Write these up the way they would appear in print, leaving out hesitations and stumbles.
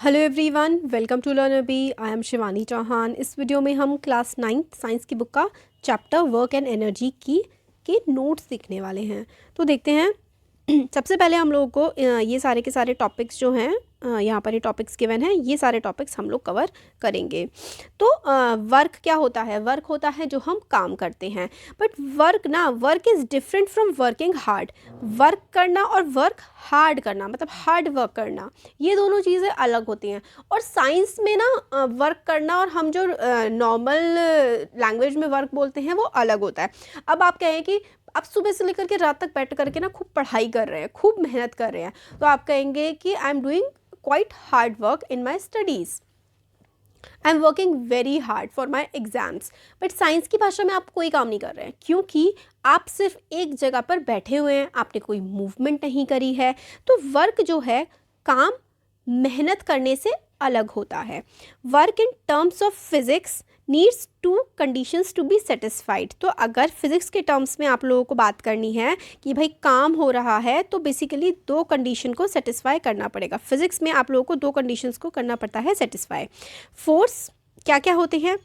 Hello everyone, welcome to Learner B. I am Shivani Chauhan. इस video में हम क्लास 9th साइंस की बुक का चैप्टर वर्क एंड एनर्जी की के नोट्स सीखने वाले हैं। तो देखते हैं। सबसे पहले हम लोगों को ये सारे के सारे टॉपिक्स जो हैं, यहाँ पर ये टॉपिक्स गिवन हैं, ये सारे टॉपिक्स हम लोग कवर करेंगे। तो वर्क क्या होता है? वर्क होता है जो हम काम करते हैं। But work is different from working hard. Work करना और वर्क हार्ड करना, मतलब हार्ड वर्क करना, ये दोनों चीज़ें अलग होती हैं। और साइंस में ना वर्क करना और हम जो नॉर्मल लैंग्वेज में वर्क बोलते हैं वो अलग होता है। अब आप कहें कि आप सुबह से लेकर के रात तक बैठ करके ना खूब पढ़ाई कर रहे हैं, खूब मेहनत कर रहे हैं, तो आप कहेंगे कि I am doing quite hard work in my studies, I am working very hard for my exams. But science की भाषा में आप कोई काम नहीं कर रहे हैं, क्योंकि आप सिर्फ एक जगह पर बैठे हुए हैं, आपने कोई मूवमेंट नहीं करी है। तो वर्क जो है, काम मेहनत करने से अलग होता है। Work in terms of physics needs two conditions to be satisfied. तो अगर फिजिक्स के टर्म्स में आप लोगों को बात करनी है कि भाई काम हो रहा है, तो बेसिकली दो कंडीशन को सेटिस्फाई करना पड़ेगा। फिजिक्स में आप लोगों को दो कंडीशंस को करना पड़ता है सेटिस्फाई। फोर्स क्या क्या होते हैं?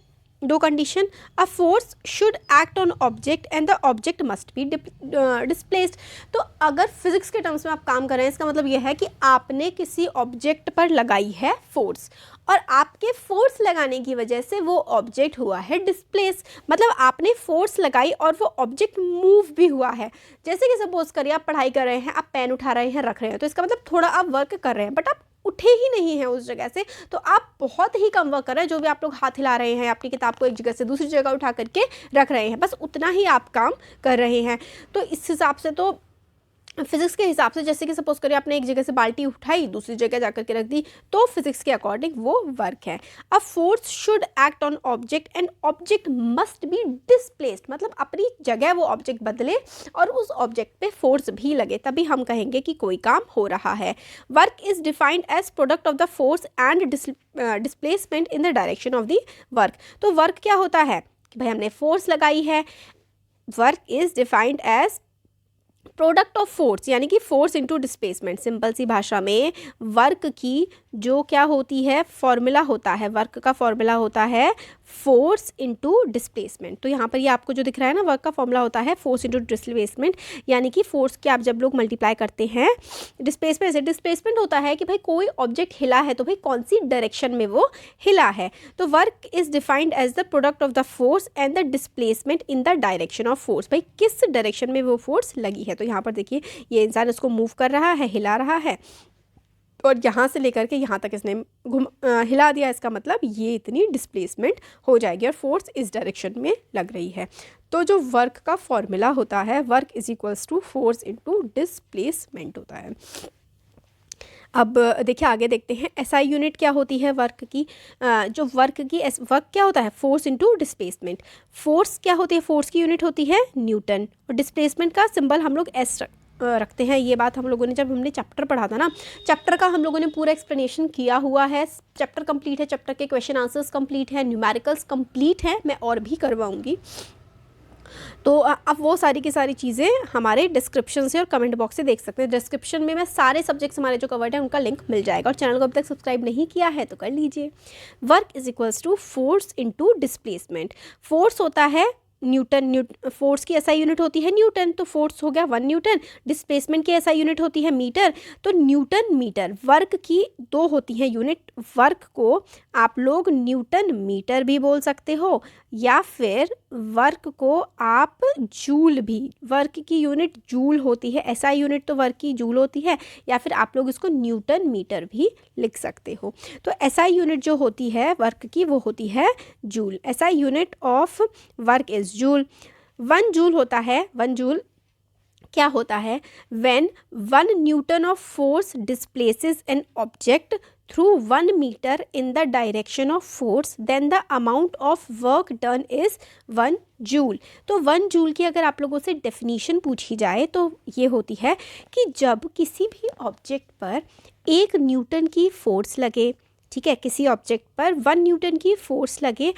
दो condition. A force should act on object and the object must be displaced. तो अगर फिजिक्स के टर्म्स में आप काम कर रहे हैं, इसका मतलब यह है कि आपने किसी ऑब्जेक्ट पर लगाई है फोर्स, और आपके फोर्स लगाने की वजह से वो ऑब्जेक्ट हुआ है डिस्प्लेस। मतलब आपने फोर्स लगाई और वो ऑब्जेक्ट मूव भी हुआ है। जैसे कि सपोज करिए आप पढ़ाई कर रहे हैं, आप पेन उठा रहे हैं, रख रहे हैं, तो इसका मतलब थोड़ा आप वर्क कर रहे हैं, बट आप उठे ही नहीं हैं उस जगह से, तो आप बहुत ही कम वर्क कर रहे हैं। जो भी आप लोग हाथ हिला रहे हैं, अपनी किताब को एक जगह से दूसरी जगह उठा करके रख रहे हैं, बस उतना ही आप काम कर रहे हैं। तो इस हिसाब से तो फिजिक्स के हिसाब से, जैसे कि सपोज करिए आपने एक जगह से बाल्टी उठाई, दूसरी जगह जाकर के रख दी, तो फिजिक्स के अकॉर्डिंग वो वर्क है। A force should act on object and object must be displaced. मतलब अपनी जगह वो ऑब्जेक्ट बदले और उस ऑब्जेक्ट पे फोर्स भी लगे, तभी हम कहेंगे कि कोई काम हो रहा है। Work is defined as product of the force and displacement in the direction of the work. तो वर्क क्या होता है कि भाई हमने फोर्स लगाई है। Work is defined as product of force, यानी कि फोर्स इनटू डिस्प्लेसमेंट। सिंपल सी भाषा में वर्क की जो क्या होती है, फॉर्मूला होता है, वर्क का फॉर्मूला होता है फोर्स इनटू डिस्प्लेसमेंट। तो यहाँ पर ये आपको जो दिख रहा है ना, वर्क का फॉर्मूला होता है फोर्स इनटू डिस्प्लेसमेंट, यानी कि फोर्स के आप जब लोग मल्टीप्लाई करते हैं डिस्प्लेसमेंट से, डिस्प्लेसमेंट होता है कि भाई कोई ऑब्जेक्ट हिला है, तो भाई कौन सी डायरेक्शन में वो हिला है। तो work is defined as the product of the force and the displacement in the direction of force. भाई किस डायरेक्शन में वो फोर्स लगी है। तो यहाँ पर देखिए, ये इंसान इसको मूव कर रहा है, हिला रहा है, और यहाँ से लेकर के यहाँ तक इसने हिला दिया, इसका मतलब ये इतनी डिस्प्लेसमेंट हो जाएगी और फोर्स इस डायरेक्शन में लग रही है। तो जो वर्क का फॉर्मूला होता है, work is equals to force into displacement होता है। अब देखिए आगे देखते हैं, एसआई यूनिट क्या होती है वर्क की। जो वर्क क्या होता है, फोर्स इनटू डिस्प्लेसमेंट। फोर्स क्या होती है, फोर्स की यूनिट होती है न्यूटन, और डिस्प्लेसमेंट का सिंबल हम लोग एस रखते हैं। ये बात हम लोगों ने जब हमने चैप्टर पढ़ा था ना, चैप्टर का हम लोगों ने पूरा एक्सप्लेनेशन किया हुआ है। चैप्टर कंप्लीट है, चैप्टर के क्वेश्चन आंसर्स कंप्लीट है, न्यूमेरिकल्स कंप्लीट है, मैं और भी करवाऊंगी। तो अब वो सारी की सारी चीज़ें हमारे डिस्क्रिप्शन से और कमेंट बॉक्स से देख सकते हैं। डिस्क्रिप्शन में मैं सारे सब्जेक्ट्स हमारे जो कवर्ड है उनका लिंक मिल जाएगा, और चैनल को अभी तक सब्सक्राइब नहीं किया है तो कर लीजिए। Work is equals to force into displacement. Force होता है न्यूटन, फोर्स की एसआई यूनिट होती है न्यूटन, तो फोर्स हो गया 1 न्यूटन। डिस्प्लेसमेंट की एसआई यूनिट होती है मीटर, तो न्यूटन मीटर। वर्क की दो होती है यूनिट। वर्क को आप लोग न्यूटन मीटर भी बोल सकते हो, या फिर वर्क को आप जूल भी, वर्क की यूनिट जूल होती है, एसआई यूनिट तो वर्क की जूल होती है, या फिर आप लोग इसको न्यूटन मीटर भी लिख सकते हो। तो एसआई यूनिट जो होती है वर्क की, वो होती है joule. SI unit of work is joule. 1 joule होता है, 1 जूल क्या होता है, when 1 newton of force displaces an object through 1 metre in the direction of force, then the amount of work done is 1 joule. तो 1 joule की अगर आप लोगों से डेफिनीशन पूछी जाए तो ये होती है कि जब किसी भी ऑब्जेक्ट पर 1 न्यूटन की फोर्स लगे, ठीक है, किसी ऑब्जेक्ट पर 1 न्यूटन की फोर्स लगे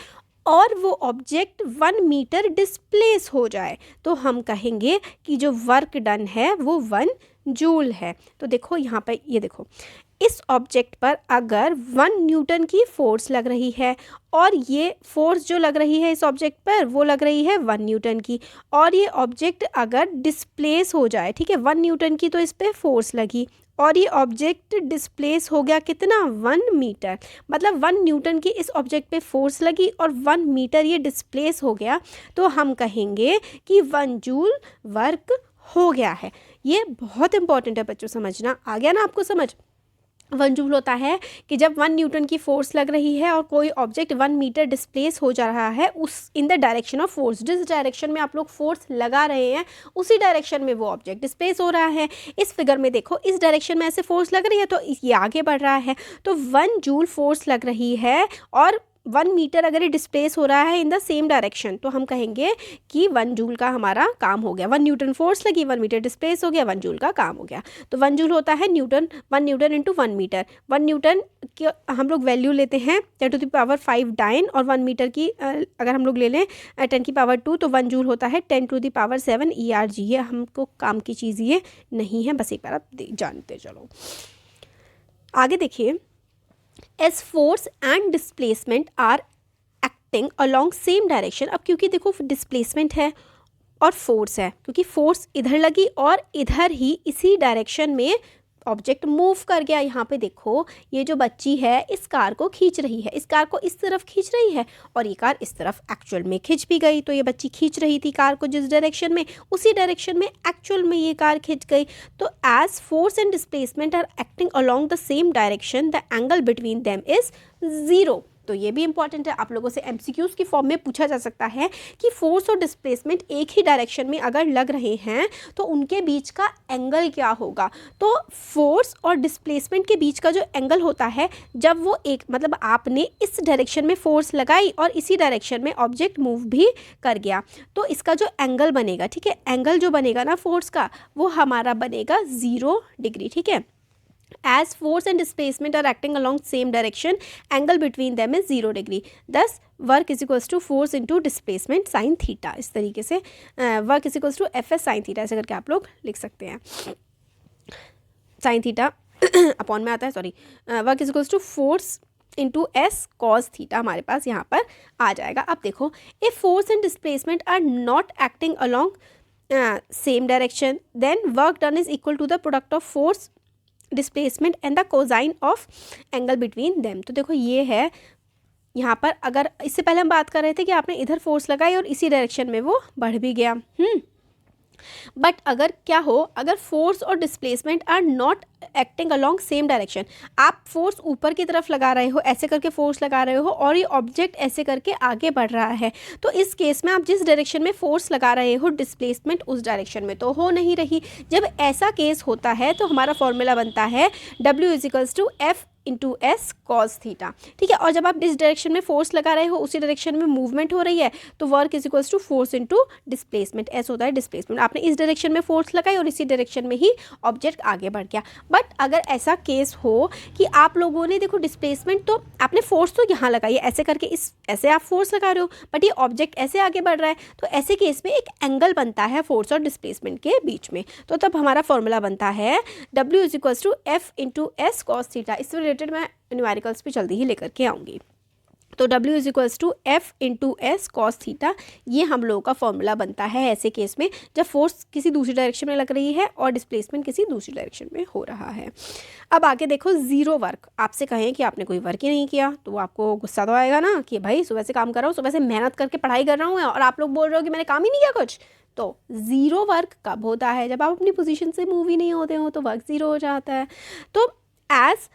और वो ऑब्जेक्ट 1 मीटर डिस्प्लेस हो जाए, तो हम कहेंगे कि जो वर्क डन है वो 1 जूल है। तो देखो यहाँ पर, ये देखो इस ऑब्जेक्ट पर अगर 1 न्यूटन की फोर्स लग रही है और ये फोर्स जो लग रही है इस ऑब्जेक्ट पर वो लग रही है 1 न्यूटन की, और ये ऑब्जेक्ट अगर डिस्प्लेस हो जाए, ठीक है, 1 न्यूटन की तो इस पर फोर्स लगी और ये ऑब्जेक्ट डिस्प्लेस हो गया कितना, 1 मीटर, मतलब 1 न्यूटन की इस ऑब्जेक्ट पे फोर्स लगी और 1 मीटर ये डिस्प्लेस हो गया, तो हम कहेंगे कि 1 जूल वर्क हो गया है। ये बहुत इंपॉर्टेंट है बच्चों, समझना। आ गया ना आपको समझ? 1 जूल होता है कि जब 1 न्यूटन की फोर्स लग रही है और कोई ऑब्जेक्ट 1 मीटर डिस्प्लेस हो जा रहा है उस इन द डायरेक्शन ऑफ फोर्स, जिस डायरेक्शन में आप लोग फोर्स लगा रहे हैं उसी डायरेक्शन में वो ऑब्जेक्ट डिस्प्लेस हो रहा है। इस फिगर में देखो, इस डायरेक्शन में ऐसे फोर्स लग रही है तो ये आगे बढ़ रहा है, तो 1 जूल फोर्स लग रही है और 1 मीटर अगर ये डिस्प्लेस हो रहा है इन द सेम डायरेक्शन, तो हम कहेंगे कि 1 जूल का हमारा काम हो गया। 1 न्यूटन फोर्स लगी, 1 मीटर डिस्प्लेस हो गया, 1 जूल का काम हो गया। तो 1 जूल होता है newton, 1 newton into 1 metre. 1 newton की हम लोग वैल्यू लेते हैं 10⁵ डाइन, और 1 मीटर की अगर हम लोग ले लें 10⁻², तो 1 जूल होता है 10⁻7 ERG। ये हमको काम की चीज़ ये नहीं है, बस एक बार आप जानते चलो। आगे देखिए, as force and displacement are acting along same direction। अब क्योंकि देखो डिस्प्लेसमेंट है और फोर्स है, क्योंकि फोर्स इधर लगी और इधर ही इसी डायरेक्शन में ऑब्जेक्ट मूव कर गया। यहाँ पे देखो, ये जो बच्ची है इस कार को खींच रही है, इस कार को इस तरफ खींच रही है और ये कार इस तरफ एक्चुअल में खिंच भी गई। तो ये बच्ची खींच रही थी कार को जिस डायरेक्शन में, उसी डायरेक्शन में एक्चुअल में ये कार खिंच गई। तो as force and displacement are acting along the same direction, the angle between them is 0। तो ये भी इंपॉर्टेंट है, आप लोगों से MCQs की फॉर्म में पूछा जा सकता है कि फोर्स और डिस्प्लेसमेंट एक ही डायरेक्शन में अगर लग रहे हैं तो उनके बीच का एंगल क्या होगा। तो फोर्स और डिस्प्लेसमेंट के बीच का जो एंगल होता है, जब वो एक मतलब आपने इस डायरेक्शन में फोर्स लगाई और इसी डायरेक्शन में ऑब्जेक्ट मूव भी कर गया, तो इसका जो एंगल बनेगा, ठीक है, एंगल जो बनेगा ना फोर्स का, वो हमारा बनेगा 0 डिग्री, ठीक है। As force and displacement are acting along same direction, angle between them is 0 degree. Thus, work is equals to force into displacement sin theta। इस तरीके से work is equals to Fs sin theta ऐसे करके आप लोग लिख सकते हैं। sin theta अपॉन में आता है, sorry, work is equals to force into S cos theta हमारे पास यहाँ पर आ जाएगा। अब देखो, if force and displacement are not acting along same direction, then work done is equal to the product of force displacement and the cosine of angle between them. तो देखो ये है, यहाँ पर अगर इससे पहले हम बात कर रहे थे कि आपने इधर फोर्स लगाई और इसी डायरेक्शन में वो बढ़ भी गया, बट अगर क्या हो, अगर फोर्स और displacement are not acting along same direction, आप फोर्स ऊपर की तरफ लगा रहे हो, ऐसे करके फोर्स लगा रहे हो और ये ऑब्जेक्ट ऐसे करके आगे बढ़ रहा है, तो इस केस में आप जिस डायरेक्शन में फोर्स लगा रहे हो डिस्प्लेसमेंट उस डायरेक्शन में तो हो नहीं रही। जब ऐसा केस होता है तो हमारा फॉर्मूला बनता है W = F into S cos theta, ठीक है। और जब आप जिस डायरेक्शन में फोर्स लगा रहे हो उसी डायरेक्शन में मूवमेंट हो रही है, तो work is equals to force into displacement, ऐसा होता है डिस्प्लेसमेंट। आपने इस डायरेक्शन में फोर्स लगाई और इसी डायरेक्शन में ही ऑब्जेक्ट आगे बढ़ गया। बट अगर ऐसा केस हो कि आप लोगों ने देखो डिस्प्लेसमेंट, तो आपने फोर्स तो यहाँ लगाई है ऐसे करके, इस ऐसे आप फोर्स लगा रहे हो, बट ये ऑब्जेक्ट ऐसे आगे बढ़ रहा है, तो ऐसे केस में एक एंगल बनता है फोर्स और डिस्प्लेसमेंट के बीच में। तो तब हमारा फॉर्मूला बनता है W = F into S cos theta. इससे रिलेटेड मैं न्यूमेरिकल्स पे जल्दी ही लेकर के आऊँगी। तो W = F into S cos theta, ये हम लोगों का फॉर्मूला बनता है ऐसे केस में जब फोर्स किसी दूसरी डायरेक्शन में लग रही है और डिस्प्लेसमेंट किसी दूसरी डायरेक्शन में हो रहा है। अब आगे देखो, ज़ीरो वर्क, आपसे कहें कि आपने कोई वर्क ही नहीं किया तो आपको गुस्सा तो आएगा ना कि भाई सुबह से काम कर रहा हूँ, सुबह से मेहनत करके पढ़ाई कर रहा हूँ और आप लोग बोल रहे हो कि मैंने काम ही नहीं किया कुछ। तो ज़ीरो वर्क कब होता है? जब आप अपनी पोजीशन से मूव ही नहीं होते हो तो वर्क ज़ीरो हो जाता है। तो as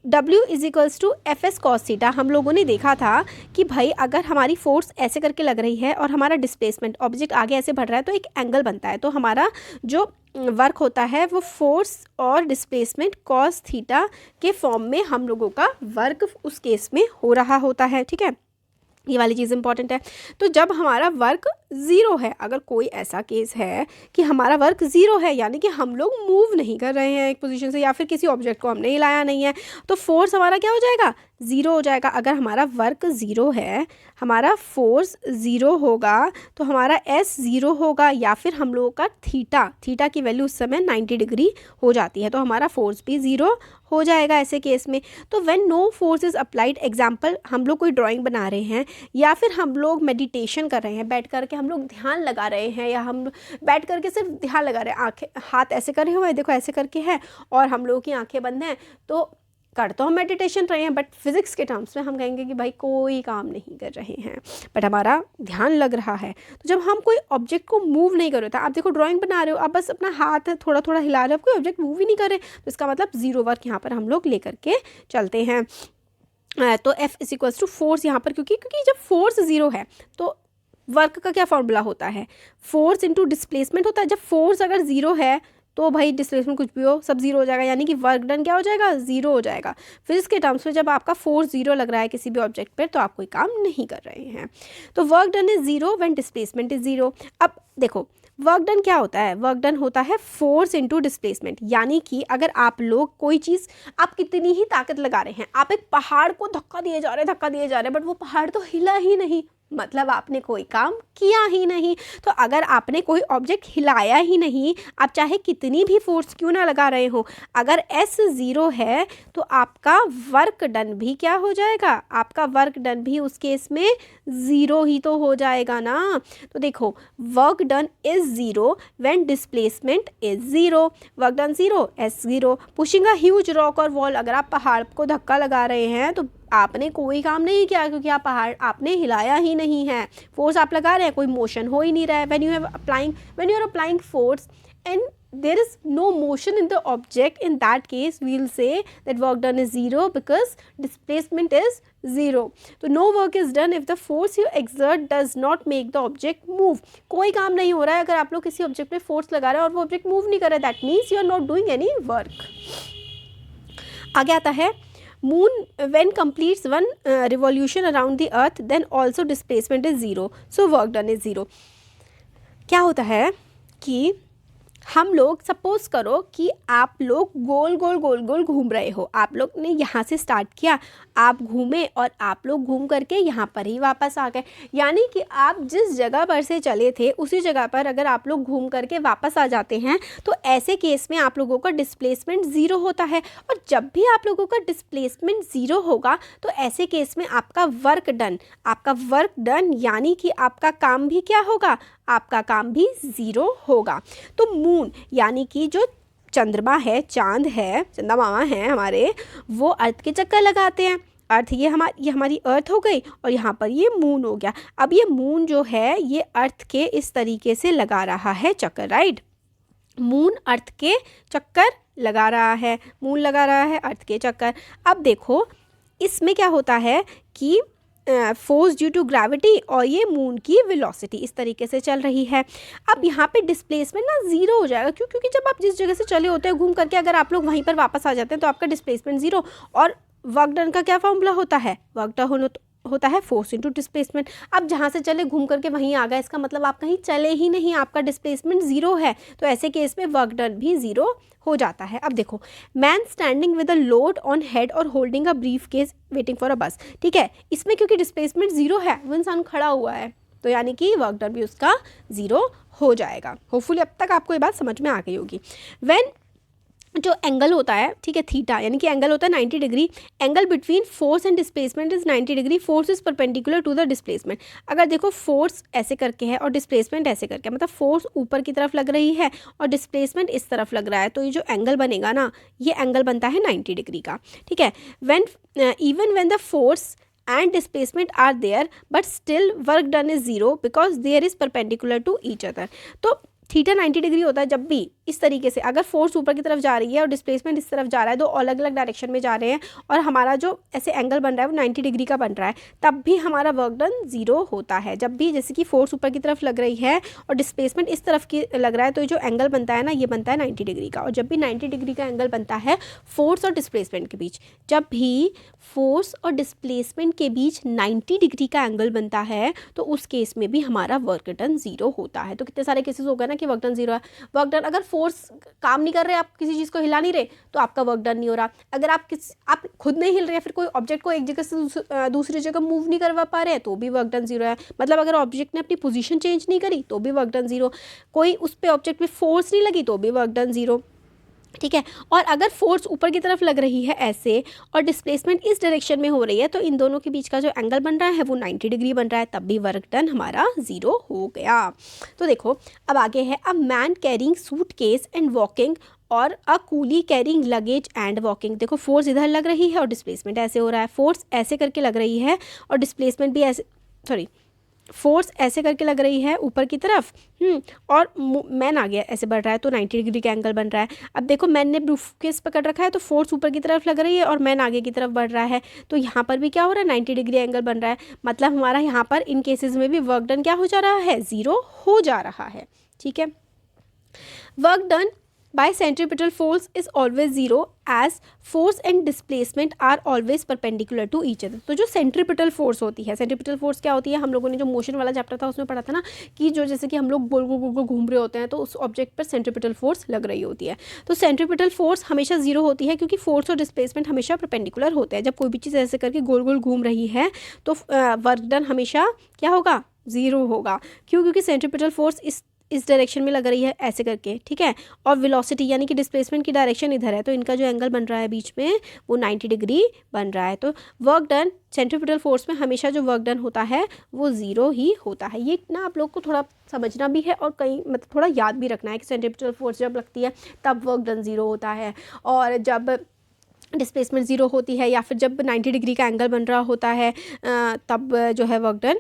W = Fs cos theta हम लोगों ने देखा था कि भाई अगर हमारी फोर्स ऐसे करके लग रही है और हमारा डिस्प्लेसमेंट ऑब्जेक्ट आगे ऐसे बढ़ रहा है तो एक एंगल बनता है। तो हमारा जो वर्क होता है वो फोर्स और डिस्प्लेसमेंट cos थीटा के फॉर्म में हम लोगों का वर्क उस केस में हो रहा होता है, ठीक है। ये वाली चीज़ इंपॉर्टेंट है। तो जब हमारा वर्क ज़ीरो है, अगर कोई ऐसा केस है कि हमारा वर्क ज़ीरो है यानी कि हम लोग मूव नहीं कर रहे हैं एक पोजीशन से या फिर किसी ऑब्जेक्ट को हमने हिलाया नहीं है, तो फोर्स हमारा क्या हो जाएगा, ज़ीरो हो जाएगा। अगर हमारा वर्क ज़ीरो है, हमारा फोर्स ज़ीरो होगा, तो हमारा एस ज़ीरो होगा या फिर हम लोगों का थीटा की वैल्यू उस समय 90 डिग्री हो जाती है, तो हमारा फोर्स भी ज़ीरो हो जाएगा ऐसे केस में। तो when no force is applied, example हम लोग कोई ड्राइंग बना रहे हैं या फिर हम लोग मेडिटेशन कर रहे हैं, बैठ करके हम लोग ध्यान लगा रहे हैं या हम बैठ करके सिर्फ ध्यान लगा रहे हैं, आँखें हाथ ऐसे करे हुए हैं, देखो ऐसे करके है और हम लोगों की आँखें बंद हैं, तो कर तो हम मेडिटेशन रहे हैं, बट फिज़िक्स के टर्म्स में हम कहेंगे कि भाई कोई काम नहीं कर रहे हैं, बट हमारा ध्यान लग रहा है। तो जब हम कोई ऑब्जेक्ट को मूव नहीं कर रहे थे, आप देखो ड्राइंग बना रहे हो, आप बस अपना हाथ थोड़ा थोड़ा हिला रहे हो, कोई ऑब्जेक्ट मूव ही नहीं कर रहे, तो इसका मतलब ज़ीरो वर्क यहाँ पर हम लोग ले करके चलते हैं। तो F is equals to force यहाँ पर, क्योंकि जब फोर्स ज़ीरो है तो वर्क का क्या फॉर्मूला होता है, फोर्स इंटू डिस्प्लेसमेंट होता है। जब फोर्स अगर ज़ीरो है तो भाई डिस्प्लेसमेंट कुछ भी हो सब ज़ीरो हो जाएगा, यानी कि वर्क डन क्या हो जाएगा, ज़ीरो हो जाएगा। फिजिक्स के टर्म्स में जब आपका फोर्स ज़ीरो लग रहा है किसी भी ऑब्जेक्ट पर तो आप कोई काम नहीं कर रहे हैं। तो work done is zero when displacement is zero. अब देखो वर्क डन क्या होता है, वर्क डन होता है फोर्स इनटू डिस्प्लेसमेंट, यानी कि अगर आप लोग कोई चीज़, आप कितनी ही ताकत लगा रहे हैं, आप एक पहाड़ को धक्का दिए जा रहे हैं, बट वो पहाड़ तो हिला ही नहीं, मतलब आपने कोई काम किया ही नहीं। तो अगर आपने कोई ऑब्जेक्ट हिलाया ही नहीं, आप चाहे कितनी भी फोर्स क्यों ना लगा रहे हो, अगर एस ज़ीरो है तो आपका वर्क डन भी क्या हो जाएगा, आपका वर्क डन भी उस केस में ज़ीरो ही तो हो जाएगा ना। तो देखो work done is zero when displacement is zero, work done zero, S zero. Pushing a huge rock और वॉल, अगर आप पहाड़ को धक्का लगा रहे हैं तो आपने कोई काम नहीं किया, क्योंकि आप पहाड़ आपने हिलाया ही नहीं है, फोर्स आप लगा रहे हैं, कोई मोशन हो ही नहीं रहा है। When you are applying force and there is no motion in the object, in that case we will say that work done is zero because displacement is zero. तो no work is done if the force you exert does not make the object move. कोई काम नहीं हो रहा है अगर आप लोग किसी ऑब्जेक्ट पे फोर्स लगा रहे हैं और वो ऑब्जेक्ट मूव नहीं कर रहा है, that means you are not doing any work. आगे आता है Moon when completes one revolution around the earth then also displacement is zero, so work done is zero. क्या होता है कि हम लोग सपोज करो कि आप लोग गोल गोल घूम रहे हो, आप लोग ने यहाँ से स्टार्ट किया, आप घूमे और आप लोग घूम करके यहाँ पर ही वापस आ गए, यानी कि आप जिस जगह पर से चले थे उसी जगह पर अगर आप लोग घूम करके वापस आ जाते हैं तो ऐसे केस में आप लोगों का डिस्प्लेसमेंट ज़ीरो होता है। और जब भी आप लोगों का डिस्प्लेसमेंट ज़ीरो होगा तो ऐसे केस में आपका वर्क डन यानी कि आपका काम भी क्या होगा, आपका काम भी ज़ीरो होगा। तो मून यानी कि जो चंद्रमा है, चांद है, चंदा मामा हैं हमारे, वो अर्थ के चक्कर लगाते हैं। अर्थ ये हमारी अर्थ हो गई और यहाँ पर ये मून हो गया। अब ये मून जो है ये अर्थ के इस तरीके से लगा रहा है चक्कर, राइट। मून अर्थ के चक्कर लगा रहा है, मून लगा रहा है अर्थ के चक्कर। अब देखो इसमें क्या होता है कि फोर्स ड्यू टू ग्रेविटी और ये मून की वेलोसिटी इस तरीके से चल रही है। अब यहाँ पे डिस्प्लेसमेंट ना ज़ीरो हो जाएगा, क्योंकि जब आप जिस जगह से चले होते हैं घूम करके अगर आप लोग वहीं पर वापस आ जाते हैं तो आपका डिस्प्लेसमेंट ज़ीरो। और वर्क डन का क्या फॉर्मूला होता है, वर्क डन होता है फोर्स इनटू डिस्प्लेसमेंट। अब जहाँ से चले घूम करके वहीं आ गए, इसका मतलब आप कहीं चले ही नहीं, आपका डिस्प्लेसमेंट ज़ीरो है, तो ऐसे केस में वर्क डन भी ज़ीरो हो जाता है। अब देखो man standing with a load on head और holding a briefcase waiting for a bus, ठीक है, इसमें क्योंकि डिस्प्लेसमेंट ज़ीरो है, वो इंसान खड़ा हुआ है, तो यानी कि वर्क डन भी उसका ज़ीरो हो जाएगा। होपफुली अब तक आपको ये बात समझ में आ गई होगी। व्हेन जो एंगल होता है, ठीक है, थीटा, यानी कि एंगल होता है 90 degree, angle between force and displacement is 90 degree, force is perpendicular to the displacement. अगर देखो फोर्स ऐसे करके है और डिस्प्लेसमेंट ऐसे करके, मतलब फोर्स ऊपर की तरफ लग रही है और डिस्प्लेसमेंट इस तरफ लग रहा है, तो ये जो एंगल बनेगा ना, ये एंगल बनता है 90 डिग्री का, ठीक है। Even when the force and displacement are there but still work done is zero because there is perpendicular to each other। तो थीटा 90 डिग्री होता है जब भी इस तरीके से, अगर फोर्स ऊपर की तरफ जा रही है और डिस्प्लेसमेंट इस तरफ जा रहा है, दो अलग अलग डायरेक्शन में जा रहे हैं और हमारा जो ऐसे एंगल बन रहा है वो 90 डिग्री का बन रहा है, तब भी हमारा वर्क डन 0 होता है। जब भी जैसे कि फोर्स ऊपर की तरफ लग रही है और डिस्प्लेसमेंट इस तरफ की लग रहा है, तो जो एंगल बनता है ना, ये बनता है 90 डिग्री का। और जब भी 90 डिग्री का एंगल बनता है फोर्स और डिस्प्लेसमेंट के बीच, जब भी फोर्स और डिस्प्लेसमेंट के बीच 90 डिग्री का एंगल बनता है, तो उस केस में भी हमारा वर्क डन 0 होता है। तो कितने सारे केसेस हो गए ना कि वर्क डन 0 है। वर्क डन, अगर फोर्स काम नहीं कर रहे, आप किसी चीज़ को हिला नहीं रहे, तो आपका वर्क डन नहीं हो रहा। अगर आप खुद नहीं हिल रहे, फिर कोई ऑब्जेक्ट को एक जगह से दूसरी जगह मूव नहीं करवा पा रहे हैं, तो भी वर्क डन 0 है। मतलब अगर ऑब्जेक्ट ने अपनी पोजीशन चेंज नहीं करी, तो भी वर्क डन 0। कोई उस पे ऑब्जेक्ट पे फोर्स नहीं लगी, तो भी वर्क डन 0। ठीक है। और अगर फोर्स ऊपर की तरफ लग रही है ऐसे और डिस्प्लेसमेंट इस डायरेक्शन में हो रही है, तो इन दोनों के बीच का जो एंगल बन रहा है वो 90 डिग्री बन रहा है, तब भी वर्क डन हमारा 0 हो गया। तो देखो अब आगे है, a man carrying suitcase and walking और a coolie carrying luggage and walking. देखो फोर्स इधर लग रही है और डिस्प्लेसमेंट ऐसे हो रहा है, फोर्स ऐसे करके लग रही है और डिस्प्लेसमेंट भी ऐसे, फोर्स ऐसे करके लग रही है ऊपर की तरफ, और मैन आ गया ऐसे बढ़ रहा है, तो 90 डिग्री का एंगल बन रहा है। अब देखो मैन ने ब्रूफ केस पकड़ रखा है, तो फोर्स ऊपर की तरफ लग रही है और मैन आगे की तरफ बढ़ रहा है, तो यहाँ पर भी क्या हो रहा है, 90 डिग्री एंगल बन रहा है। मतलब हमारा यहाँ पर इन केसेस में भी वर्क डन क्या हो जा रहा है, 0 हो जा रहा है। ठीक है। Work done by centripetal force is always 0 as force and displacement are always perpendicular to each other। तो जो सेंट्रीपिटल फोर्स होती है, सेंट्रीपिटल फोर्स क्या होती है, हम लोगों ने जो मोशन वाला चैप्टर था उसमें पढ़ा था ना, कि जो जैसे कि हम लोग गोल गोल गोल गोल घूम रहे होते हैं, तो उस ऑब्जेक्ट पर सेंट्रीपिटल फोर्स लग रही होती है। तो सेंट्रीपिटल फोर्स हमेशा 0 होती है, क्योंकि फोर्स और डिस्प्लेसमेंट हमेशा परपेंडिकुलर होते हैं। जब कोई भी चीज़ ऐसे करके गोल गोल घूम रही है, तो वर्क डन हमेशा क्या होगा, 0 होगा। क्यों? क्योंकि सेंट्रीपिटल फोर्स इस डायरेक्शन में लग रही है ऐसे करके, ठीक है, और वेलोसिटी यानी कि डिस्प्लेसमेंट की डायरेक्शन इधर है, तो इनका जो एंगल बन रहा है बीच में वो 90 डिग्री बन रहा है। तो वर्क डन सेंट्रीपिटल फोर्स में हमेशा जो वर्क डन होता है वो 0 ही होता है। ये ना आप लोग को थोड़ा समझना भी है और कहीं मतलब थोड़ा याद भी रखना है कि सेंट्रीपिटल फोर्स जब लगती है तब वर्क डन 0 होता है, और जब डिस्प्लेसमेंट 0 होती है या फिर जब 90 डिग्री का एंगल बन रहा होता है तब जो है वर्क डन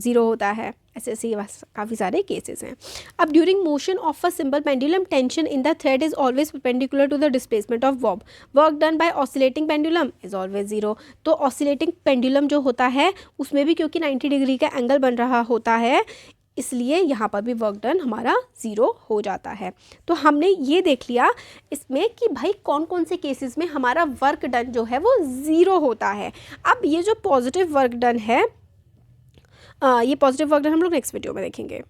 0 होता है। ऐसे ऐसे ये काफ़ी सारे केसेस हैं। अब during motion of a simple pendulum, tension in the thread is always perpendicular to the displacement of bob. Work done by oscillating pendulum is always 0। तो ऑसिलेटिंग पेंडुलम जो होता है उसमें भी क्योंकि 90 डिग्री का एंगल बन रहा होता है, इसलिए यहाँ पर भी वर्क डन हमारा 0 हो जाता है। तो हमने ये देख लिया इसमें कि भाई कौन कौन से केसेस में हमारा वर्क डन जो है वो 0 होता है। अब ये जो पॉजिटिव वर्क डन है, ये पॉजिटिव वर्क डन हम लोग नेक्स्ट वीडियो में देखेंगे।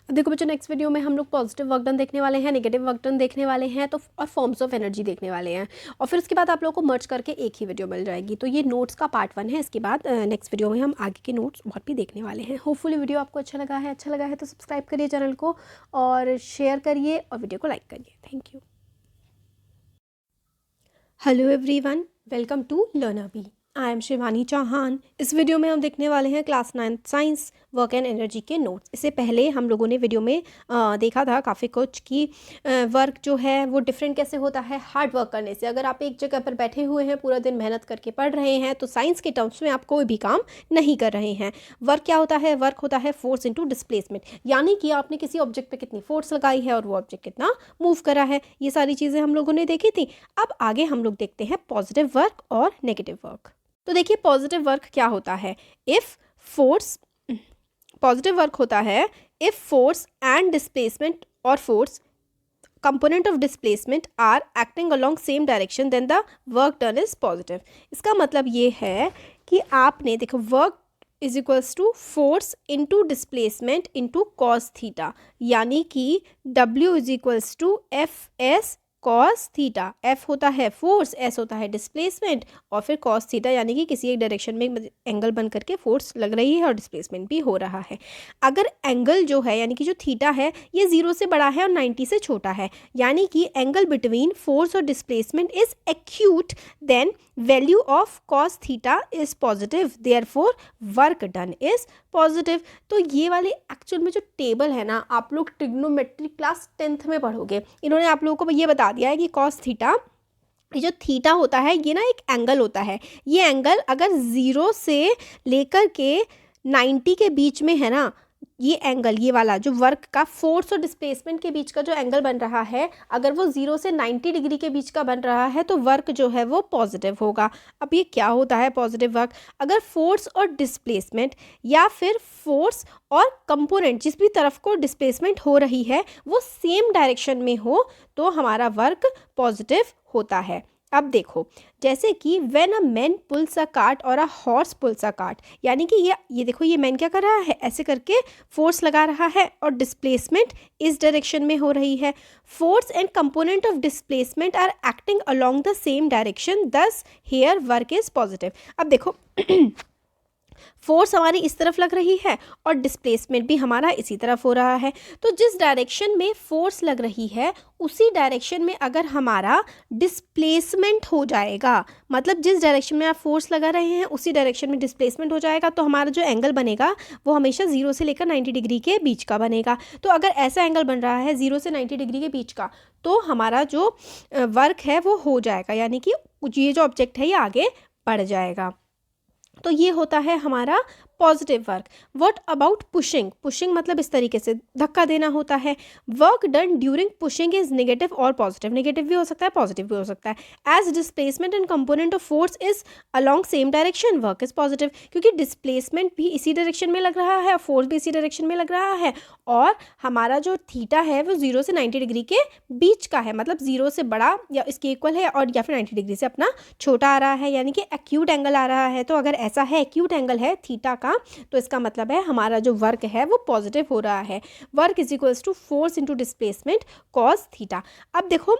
अब देखो बच्चों, नेक्स्ट वीडियो में हम लोग पॉजिटिव वर्क डन देखने वाले हैं, नेगेटिव वर्क डन देखने वाले हैं, तो और फॉर्म्स ऑफ एनर्जी देखने वाले हैं, और फिर उसके बाद आप लोगों को मर्ज करके एक ही वीडियो मिल जाएगी। तो ये नोट्स का पार्ट 1 है। इसके बाद नेक्स्ट वीडियो में हम आगे के नोट्स बहुत भी देखने वाले हैं। होपफुली वीडियो आपको अच्छा लगा है तो सब्सक्राइब करिए चैनल को और शेयर करिए और वीडियो को लाइक करिए। Thank you. Hello everyone, welcome to Learner. I am Shivani Chauhan. इस वीडियो में हम देखने वाले हैं class 9 science work and energy के नोट्स। इससे पहले हम लोगों ने वीडियो में देखा था काफ़ी कुछ कि वर्क जो है वो डिफरेंट कैसे होता है हार्ड वर्क करने से। अगर आप एक जगह पर बैठे हुए हैं, पूरा दिन मेहनत करके पढ़ रहे हैं, तो साइंस के टर्म्स में आप कोई भी काम नहीं कर रहे हैं। वर्क क्या होता है? वर्क होता है फोर्स इनटू डिस्प्लेसमेंट, यानी कि आपने किसी ऑब्जेक्ट पे कितनी फोर्स लगाई है और वो ऑब्जेक्ट कितना मूव करा है। ये सारी चीज़ें हम लोगों ने देखी थी। अब आगे हम लोग देखते हैं पॉजिटिव वर्क और नेगेटिव वर्क। तो देखिए पॉजिटिव वर्क क्या होता है। इफ़ फोर्स, पॉजिटिव वर्क होता है इफ़ फोर्स एंड डिस्प्लेसमेंट और force component of displacement are acting along same direction then the work done is positive. इसका मतलब ये है कि आपने देखो work is equals to force into displacement into cos theta, यानी कि W is equals to F S cos theta. F होता है फोर्स, एस होता है डिस्प्लेसमेंट, और फिर कॉस थीटा यानी कि किसी एक डायरेक्शन में एंगल बन करके फोर्स लग रही है और डिस्प्लेसमेंट भी हो रहा है। अगर एंगल जो है यानी कि जो थीटा है ये 0 से बड़ा है और 90 से छोटा है, यानी कि एंगल बिटवीन फोर्स और displacement is acute, then value of cos theta is positive, therefore work done is positive. तो ये वाले एक्चुअल में जो टेबल है ना, आप लोग ट्रिग्नोमेट्री क्लास 10th में पढ़ोगे। इन्होंने आप लोगों को ये बता दिया है कि कॉस थीटा, ये जो थीटा होता है ये ना एक एंगल होता है। ये एंगल अगर 0 से लेकर के 90 के बीच में है ना, ये एंगल, ये वाला जो वर्क का फोर्स और डिस्प्लेसमेंट के बीच का जो एंगल बन रहा है, अगर वो 0 से 90 डिग्री के बीच का बन रहा है तो वर्क जो है वो पॉजिटिव होगा। अब ये क्या होता है पॉजिटिव वर्क? अगर फोर्स और डिस्प्लेसमेंट या फिर फोर्स और कंपोनेंट, जिस भी तरफ को डिस्प्लेसमेंट हो रही है, वो सेम डायरेक्शन में हो तो हमारा वर्क पॉजिटिव होता है। अब देखो, जैसे कि when a man pulls a cart और a horse pulls a cart, यानी कि ये देखो, ये मैन क्या कर रहा है, ऐसे करके फोर्स लगा रहा है और डिस्प्लेसमेंट इस डायरेक्शन में हो रही है। Force and component of displacement are acting along the same direction, thus here work is positive. अब देखो फोर्स हमारी इस तरफ लग रही है और डिस्प्लेसमेंट भी हमारा इसी तरफ हो रहा है, तो जिस डायरेक्शन में फोर्स लग रही है उसी डायरेक्शन में अगर हमारा डिस्प्लेसमेंट हो जाएगा, मतलब जिस डायरेक्शन में आप फोर्स लगा रहे हैं उसी डायरेक्शन में डिस्प्लेसमेंट हो जाएगा, तो हमारा जो एंगल बनेगा वो हमेशा 0 से लेकर 90 डिग्री के बीच का बनेगा। तो अगर ऐसा एंगल बन रहा है 0 से 90 डिग्री के बीच का, तो हमारा जो वर्क है वो हो जाएगा, यानी कि ये जो ऑब्जेक्ट है ये आगे बढ़ जाएगा। तो ये होता है हमारा positive work. What about pushing? Pushing मतलब इस तरीके से धक्का देना होता है। Work done during pushing is negative और पॉजिटिव, नेगेटिव भी हो सकता है पॉजिटिव भी हो सकता है। As displacement and component of force is along same direction, work is positive, क्योंकि डिस्प्लेसमेंट भी इसी डायरेक्शन में लग रहा है और फोर्स भी इसी डायरेक्शन में लग रहा है, और हमारा जो थीटा है वो 0 से 90 डिग्री के बीच का है, मतलब 0 से बड़ा या इसके इक्वल है और या फिर 90 डिग्री से अपना छोटा आ रहा है, यानी कि एक्यूट एंगल आ रहा है। तो अगर ऐसा है, एक्यूट एंगल है थीटा का, तो इसका मतलब है हमारा जो वर्क है वो पॉजिटिव हो रहा है। Work is equals to force into displacement cos theta. अब देखो,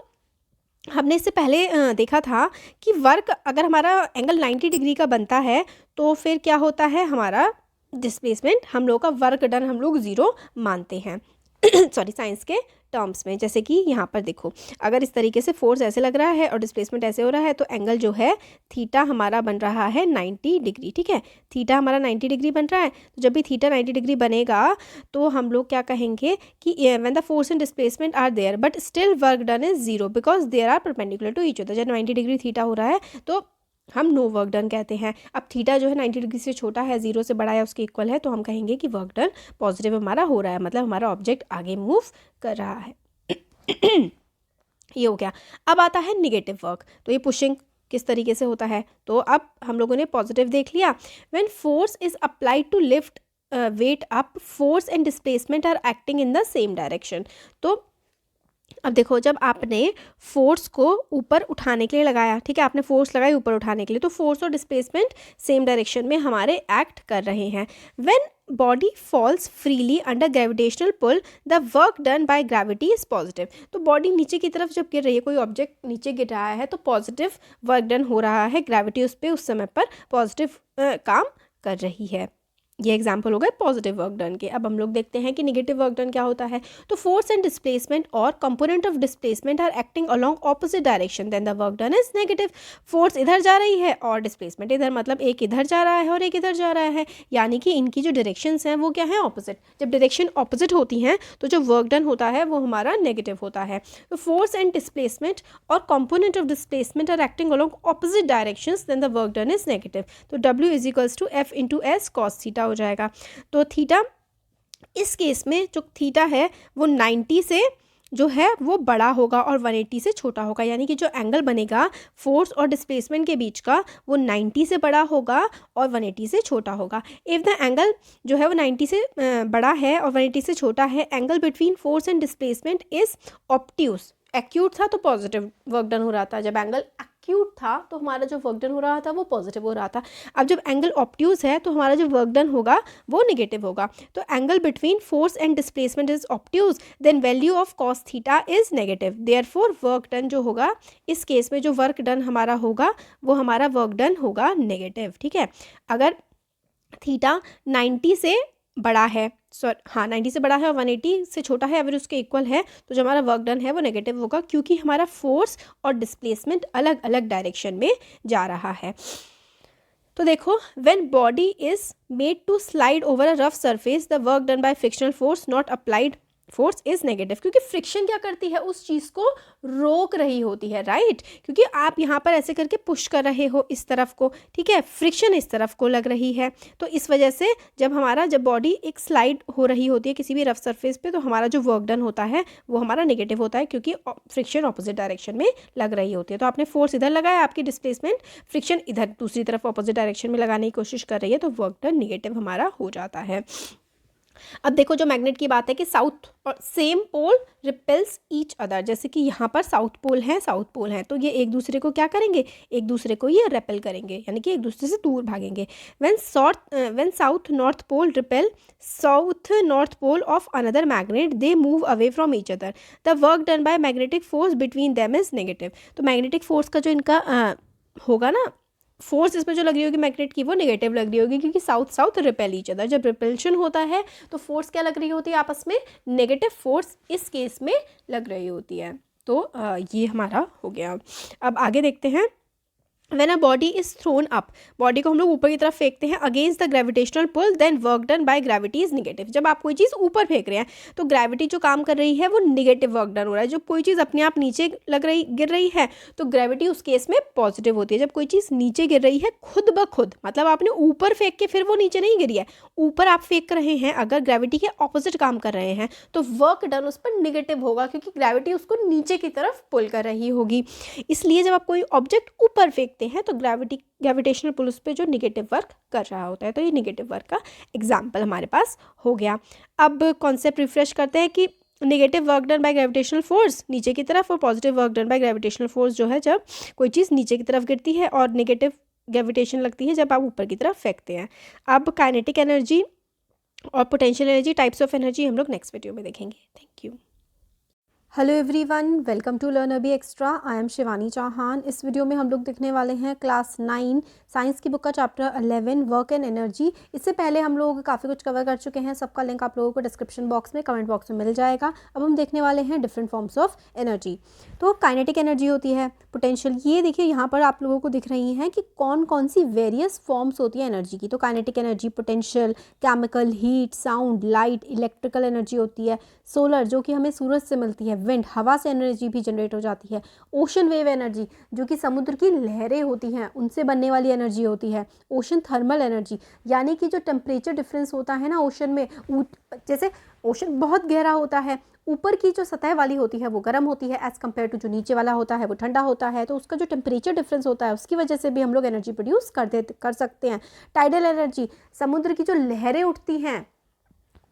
हमने इससे पहले देखा था कि वर्क अगर हमारा एंगल 90 डिग्री का बनता है तो फिर क्या होता है, हमारा डिस्प्लेसमेंट, हम लोग का वर्क डन हम लोग 0 मानते हैं सॉरी, साइंस के टर्म्स में। जैसे कि यहाँ पर देखो, अगर इस तरीके से फोर्स ऐसे लग रहा है और डिस्प्लेसमेंट ऐसे हो रहा है, तो एंगल जो है थीटा हमारा बन रहा है 90 डिग्री। ठीक है, थीटा हमारा 90 डिग्री बन रहा है, तो जब भी थीटा 90 डिग्री बनेगा तो हम लोग क्या कहेंगे कि when the force and displacement are there but still work done is 0 because there are perpendicular to each other. जब 90 डिग्री थीटा हो रहा है तो हम नो वर्क डन कहते हैं। अब थीटा जो है 90 डिग्री से छोटा है, 0 से बड़ा है, उसके इक्वल है, तो हम कहेंगे कि वर्क डन पॉजिटिव हमारा हो रहा है, मतलब हमारा ऑब्जेक्ट आगे मूव कर रहा है ये हो गया। अब आता है निगेटिव वर्क। तो ये पुशिंग किस तरीके से होता है, तो अब हम लोगों ने पॉजिटिव देख लिया। When force is applied to lift weight up, force and displacement are acting in the same direction. तो अब देखो, जब आपने फोर्स को ऊपर उठाने के लिए लगाया, ठीक है, आपने फोर्स लगाई ऊपर उठाने के लिए, तो फोर्स और डिस्प्लेसमेंट सेम डायरेक्शन में हमारे एक्ट कर रहे हैं। When body falls freely under gravitational pull, the work done by gravity is positive. तो बॉडी नीचे की तरफ जब गिर रही है, कोई ऑब्जेक्ट नीचे गिर रहा है, तो पॉजिटिव वर्क डन हो रहा है, ग्रेविटी उस पर उस समय पर पॉजिटिव काम कर रही है। ये एग्जाम्पल हो गए पॉजिटिव वर्क डन के। अब हम लोग देखते हैं कि निगेटिव वर्क डन क्या होता है। तो फोर्स एंड डिस्प्लेसमेंट और component of displacement are acting along opposite direction, then the work done is negative. Force इधर जा रही है और डिस्प्लेसमेंट इधर, मतलब एक इधर जा रहा है और एक इधर जा रहा है, यानी कि इनकी जो डायरेक्शंस हैं वो क्या है, ऑपोजिट। जब डायरेक्शन ऑपोजिट होती हैं तो जो वर्क डन होता है वो हमारा नेगेटिव होता है। तो फोर्स एंड डिस्प्लेसमेंट और component of displacement are acting along opposite directions, then the work done is negative. तो W is equals to F into S cos theta हो जाएगा। तो थीटा, इस केस में जो थीटा है वो 90 से जो है वो बड़ा होगा और 180 से छोटा होगा, यानी कि जो एंगल बनेगा फोर्स और डिस्प्लेसमेंट के बीच का वो 90 से बड़ा होगा और 180 से छोटा होगा। इफ़ द एंगल जो है वो 90 से बड़ा है और 180 से छोटा है, angle between force and displacement is obtuse. Acute था तो पॉजिटिव वर्क डन हो रहा था, जब एंगल एक्यूट था तो हमारा जो वर्क डन हो रहा था वो पॉजिटिव हो रहा था। अब जब एंगल ऑब्ट्यूज है तो हमारा जो वर्क डन होगा वो नेगेटिव होगा। तो angle between force and displacement is obtuse, then value of cos theta is negative, therefore work done जो होगा, इस केस में जो वर्क डन हमारा होगा वो हमारा वर्क डन होगा नेगेटिव। ठीक है, अगर थीटा 90 से बड़ा है, 90 से बड़ा है और 180 से छोटा है, अगर उसके इक्वल है, तो जो हमारा वर्क डन है वो नेगेटिव होगा, क्योंकि हमारा फोर्स और डिस्प्लेसमेंट अलग अलग डायरेक्शन में जा रहा है। तो देखो, when body is made to slide over a rough surface, the work done by frictional force not applied force is negative, क्योंकि फ्रिक्शन क्या करती है, उस चीज़ को रोक रही होती है, राइट। क्योंकि आप यहाँ पर ऐसे करके पुश कर रहे हो इस तरफ को, ठीक है, फ्रिक्शन इस तरफ को लग रही है, तो इस वजह से जब बॉडी एक स्लाइड हो रही होती है किसी भी रफ सरफेस पे, तो हमारा जो वर्क डन होता है वो हमारा नेगेटिव होता है, क्योंकि फ्रिक्शन ऑपोजिट डायरेक्शन में लग रही होती है। तो आपने फोर्स इधर लगाया, आपकी डिस्प्लेसमेंट फ्रिक्शन इधर दूसरी तरफ ऑपोजिट डायरेक्शन में लगाने की कोशिश कर रही है, तो वर्क डन नेगेटिव हमारा हो जाता है। अब देखो जो मैग्नेट की बात है कि साउथ और same pole repels each other, जैसे कि यहाँ पर साउथ पोल है, तो ये एक दूसरे को क्या करेंगे, एक दूसरे को ये रेपेल करेंगे, यानी कि एक दूसरे से दूर भागेंगे। When south north pole repel south north pole of another magnet, they move away from each other, the work done by magnetic force between them is negative. तो मैग्नेटिक फोर्स का जो इनका होगा ना, फोर्स इसमें जो लग रही होगी मैग्नेट की, वो नेगेटिव लग रही होगी, क्योंकि साउथ रिपेल ईच अदर। जब रिपल्शन होता है तो फोर्स क्या लग रही होती है आपस में, नेगेटिव फोर्स इस केस में लग रही होती है। तो ये हमारा हो गया। अब आगे देखते हैं। When a body is thrown up, body को हम लोग ऊपर की तरफ फेंकते हैं against the gravitational pull, then work done by gravity is negative। जब आप कोई चीज़ ऊपर फेंक रहे हैं तो ग्रेविटी जो काम कर रही है वो नेगेटिव वर्क डन हो रहा है। जब कोई चीज़ अपने आप नीचे गिर रही है तो ग्रेविटी उस केस में पॉजिटिव होती है। जब कोई चीज़ नीचे गिर रही है खुद ब खुद, मतलब आपने ऊपर फेंक के फिर वो नीचे नहीं गिरी है, ऊपर आप फेंक रहे हैं, अगर ग्रेविटी के ऑपोजिट काम कर रहे हैं तो वर्क डन उस पर नेगेटिव होगा, क्योंकि ग्रेविटी उसको नीचे की तरफ पुल कर रही होगी। इसलिए जब आप कोई ऑब्जेक्ट ऊपर फेंकते हैं तो ग्रेविटेशनल पुल उस पे जो नेगेटिव वर्क कर रहा होता है। तो ये नेगेटिव वर्क का एग्जाम्पल हमारे पास हो गया। अब कॉन्सेप्ट रिफ्रेश करते हैं कि negative work done by gravitational force नीचे की तरफ, और positive work done by gravitational force जो है जब कोई चीज़ नीचे की तरफ गिरती है, और नेगेटिव ग्रेविटेशन लगती है जब आप ऊपर की तरफ फेंकते हैं। अब काइनेटिक एनर्जी और potential energy, types of energy, हम लोग नेक्स्ट वीडियो में देखेंगे। Thank you. Hello everyone, welcome to learn अभी extra. I am Shivani Chauhan. इस वीडियो में हम लोग देखने वाले हैं क्लास 9 साइंस की बुक का चैप्टर 11 वर्क एंड एनर्जी। इससे पहले हम लोग काफ़ी कुछ कवर कर चुके हैं, सबका लिंक आप लोगों को डिस्क्रिप्शन बॉक्स में, कमेंट बॉक्स में मिल जाएगा। अब हम देखने वाले हैं डिफरेंट फॉर्म्स ऑफ एनर्जी। तो काइनेटिक एनर्जी होती है, पोटेंशियल। ये देखिए यहाँ पर आप लोगों को दिख रही हैं कि कौन कौन सी वेरियस फॉर्म्स होती है एनर्जी की। तो kinetic energy, potential, chemical, heat, sound, light, electrical energy होती है, सोलर जो कि हमें सूरज से मिलती है, विंड हवा से एनर्जी भी जनरेट हो जाती है, ओशन वेव एनर्जी जो कि समुद्र की लहरें होती हैं उनसे बनने वाली एनर्जी होती है, ओशन थर्मल एनर्जी यानी कि जो टेम्परेचर डिफरेंस होता है ना ओशन में, जैसे ओशन बहुत गहरा होता है, ऊपर की जो सतह वाली होती है वो गर्म होती है एज़ कम्पेयर टू जो नीचे वाला होता है वो ठंडा होता है, तो उसका जो टेम्परेचर डिफरेंस होता है उसकी वजह से भी हम लोग एनर्जी प्रोड्यूस कर सकते हैं। टाइडल एनर्जी, समुद्र की जो लहरें उठती हैं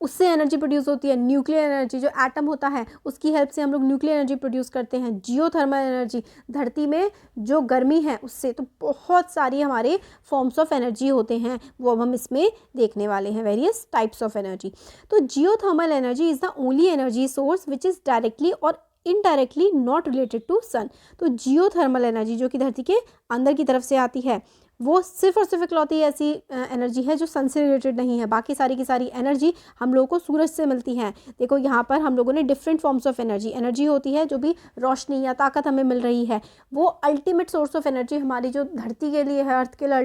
उससे एनर्जी प्रोड्यूस होती है। न्यूक्लियर एनर्जी, जो एटम होता है उसकी हेल्प से हम लोग न्यूक्लियर एनर्जी प्रोड्यूस करते हैं। जियोथर्मल एनर्जी, धरती में जो गर्मी है उससे। तो बहुत सारी हमारे फॉर्म्स ऑफ एनर्जी होते हैं, वो अब हम इसमें देखने वाले हैं, वेरियस टाइप्स ऑफ एनर्जी। तो geothermal energy is the only energy source which is directly और इनडायरेक्टली नॉट रिलेटेड टू सन। तो जियोथर्मल एनर्जी जो कि धरती के अंदर की तरफ से आती है वो सिर्फ और सिर्फ इकलौती ऐसी एनर्जी है जो सन से रिलेटेड नहीं है। बाकी सारी की सारी एनर्जी हम लोगों को सूरज से मिलती है। देखो यहाँ पर हम लोगों ने डिफरेंट फॉर्म्स ऑफ एनर्जी होती है जो भी रोशनी या ताकत हमें मिल रही है, वो अल्टीमेट सोर्स ऑफ एनर्जी हमारी जो धरती के लिए है, अर्थ के लिए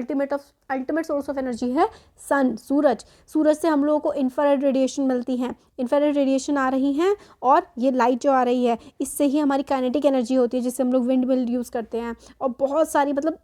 अल्टीमेट सोर्स ऑफ एनर्जी है सन, सूरज से हम लोगों को इंफ्रारेड रेडिएशन मिलती है। इंफ्रारेड रेडिएशन आ रही हैं और ये लाइट जो आ रही है इससे ही हमारी काइनेटिक एनर्जी होती है जिससे हम लोग विंड मिल यूज़ करते हैं। और बहुत सारी मतलब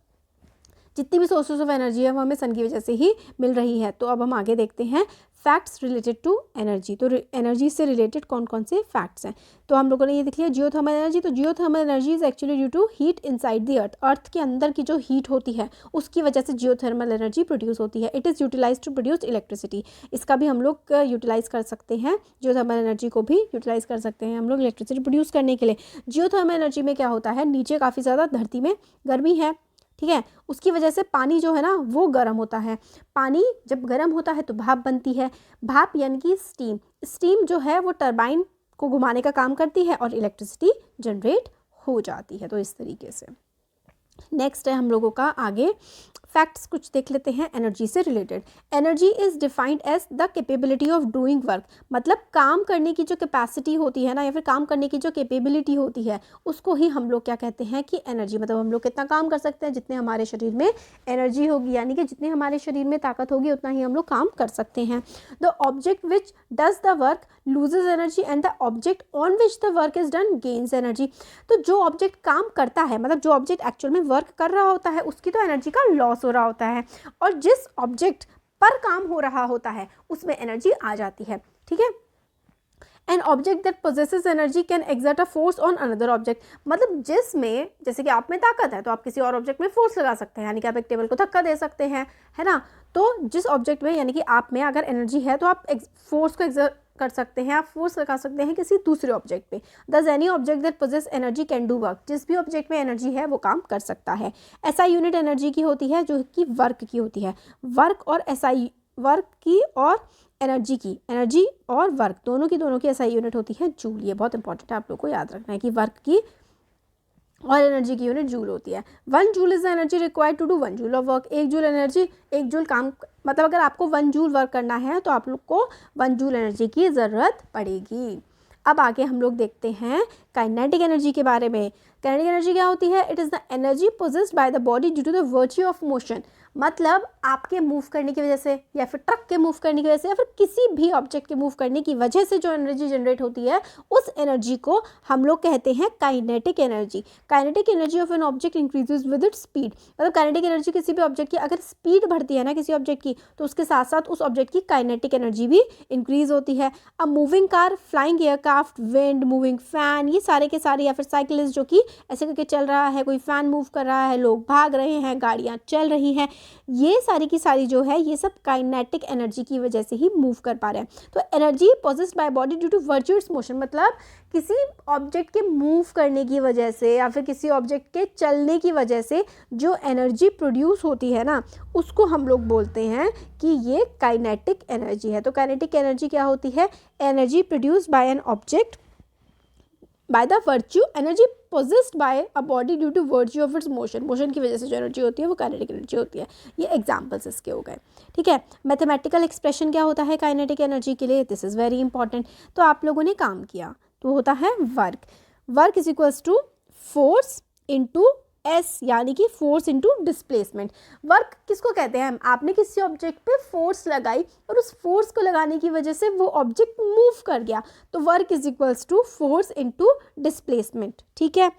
जितनी भी सोर्सेज ऑफ एनर्जी है वो हमें सन की वजह से ही मिल रही है। तो अब हम आगे देखते हैं फैक्ट्स रिलेटेड टू एनर्जी। तो एनर्जी से रिलेटेड कौन कौन से फैक्ट्स हैं, तो हम लोगों ने ये देख लिया जियोथर्मल एनर्जी। तो geothermal energy is actually due to heat inside the earth के अंदर की जो हीट होती है उसकी वजह से जियोथर्मल एनर्जी प्रोड्यूस होती है। It is utilize to produce electricity. इसका भी हम लोग यूटिलाइज कर सकते हैं, जियोथर्मल एनर्जी को भी यूटिलाइज कर सकते हैं हम लोग इलेक्ट्रिसिटी प्रोड्यूस करने के लिए। जियोथर्मल एनर्जी में क्या होता है, नीचे काफ़ी ज़्यादा धरती में गर्मी है, ठीक है, उसकी वजह से पानी जो है ना वो गर्म होता है। पानी जब गर्म होता है तो भाप बनती है, भाप यानी कि स्टीम जो है वो टरबाइन को घुमाने का काम करती है और इलेक्ट्रिसिटी जनरेट हो जाती है। तो इस तरीके से नेक्स्ट है हम लोगों का आगे फैक्ट्स कुछ देख लेते हैं एनर्जी से रिलेटेड। Energy is defined as the capability of doing work, मतलब काम करने की जो कैपेसिटी होती है ना, या फिर काम करने की जो कैपेबिलिटी होती है, उसको ही हम लोग क्या कहते हैं कि एनर्जी, मतलब हम लोग कितना काम कर सकते हैं, जितने हमारे शरीर में एनर्जी होगी, यानी कि जितनी हमारे शरीर में ताकत होगी उतना ही हम लोग काम कर सकते हैं। The object which does the work loses energy and the object on which the work is done gains energy. तो जो ऑब्जेक्ट काम करता है, मतलब जो ऑब्जेक्ट एक्चुअल में वर्क कर रहा होता है, उसकी तो एनर्जी का लॉस हो रहा होता है, और जिस ऑब्जेक्ट पर काम हो रहा होता है उसमें एनर्जी आ जाती है। ठीक है। An object that possesses energy can exert a force on another object, मतलब जिसमें, जैसे कि आप में ताकत है तो आप किसी और ऑब्जेक्ट में फोर्स लगा सकते हैं, यानी कि आप एक टेबल को धक्का दे सकते हैं, है ना। तो जिस ऑब्जेक्ट में, यानी कि आप में अगर एनर्जी है तो आप फोर्स को एक्सर्ट कर सकते हैं, आप फोर्स लगा सकते हैं किसी दूसरे ऑब्जेक्ट पे। Thus any object that possess energy can do work, जिस भी ऑब्जेक्ट में एनर्जी है वो काम कर सकता है। एसआई यूनिट एनर्जी की होती है जो कि वर्क की होती है। वर्क और एसआई, वर्क की और एनर्जी की, एनर्जी और वर्क दोनों की एसआई यूनिट होती है जूल। ये बहुत इंपॉर्टेंट है, आप लोग को याद रखना है कि वर्क की और एनर्जी की यूनिट जूल होती है। 1 joule is the energy required to do 1 joule of work. 1 joule energy, 1 joule काम, मतलब अगर आपको 1 जूल वर्क करना है तो आप लोग को 1 जूल एनर्जी की ज़रूरत पड़ेगी। अब आगे हम लोग देखते हैं काइनेटिक एनर्जी के बारे में। काइनेटिक एनर्जी क्या होती है? It is the energy possessed by the body due to the virtue of motion, मतलब आपके मूव करने की वजह से, या फिर ट्रक के मूव करने की वजह से, या फिर किसी भी ऑब्जेक्ट के मूव करने की वजह से जो एनर्जी जनरेट होती है, उस एनर्जी को हम लोग कहते हैं kinetic energy. Kinetic energy of an object increases with its speed, मतलब काइनेटिक एनर्जी किसी भी ऑब्जेक्ट की अगर स्पीड बढ़ती है ना किसी ऑब्जेक्ट की, तो उसके साथ साथ उस ऑब्जेक्ट की काइनेटिक एनर्जी भी इंक्रीज होती है। अब moving car, flying aircraft, wind, moving fan, ये सारे के सारे, या फिर साइकिलिस्ट जो कि ऐसे करके चल रहा है, कोई फैन मूव कर रहा है, लोग भाग रहे हैं, गाड़ियाँ चल रही हैं, ये सारी की सारी जो है ये सब काइनेटिक एनर्जी की वजह से ही मूव कर पा रहे हैं। तो energy possessed by body due to virtue its motion, मतलब किसी ऑब्जेक्ट के मूव करने की वजह से या फिर किसी ऑब्जेक्ट के चलने की वजह से जो एनर्जी प्रोड्यूस होती है ना, उसको हम लोग बोलते हैं कि ये काइनेटिक एनर्जी है। तो काइनेटिक एनर्जी क्या होती है? Energy produced by an object by the virtue, energy possessed by a body due to virtue of its motion, motion की वजह से जो एनर्जी होती है वो काइनेटिक एनर्जी होती है। ये एग्जांपल्स इसके हो गए। ठीक है। मैथमेटिकल एक्सप्रेशन क्या होता है काइनेटिक एनर्जी के लिए? This is very important. तो आप लोगों ने काम किया तो होता है work. Work is equals to force into S, यानी कि फोर्स इंटू डिस्प्लेसमेंट। वर्क किसको कहते हैं? आपने किसी ऑब्जेक्ट पे फोर्स लगाई और उस फोर्स को लगाने की वजह से वो ऑब्जेक्ट मूव कर गया, तो work is equals to force into displacement. ठीक है।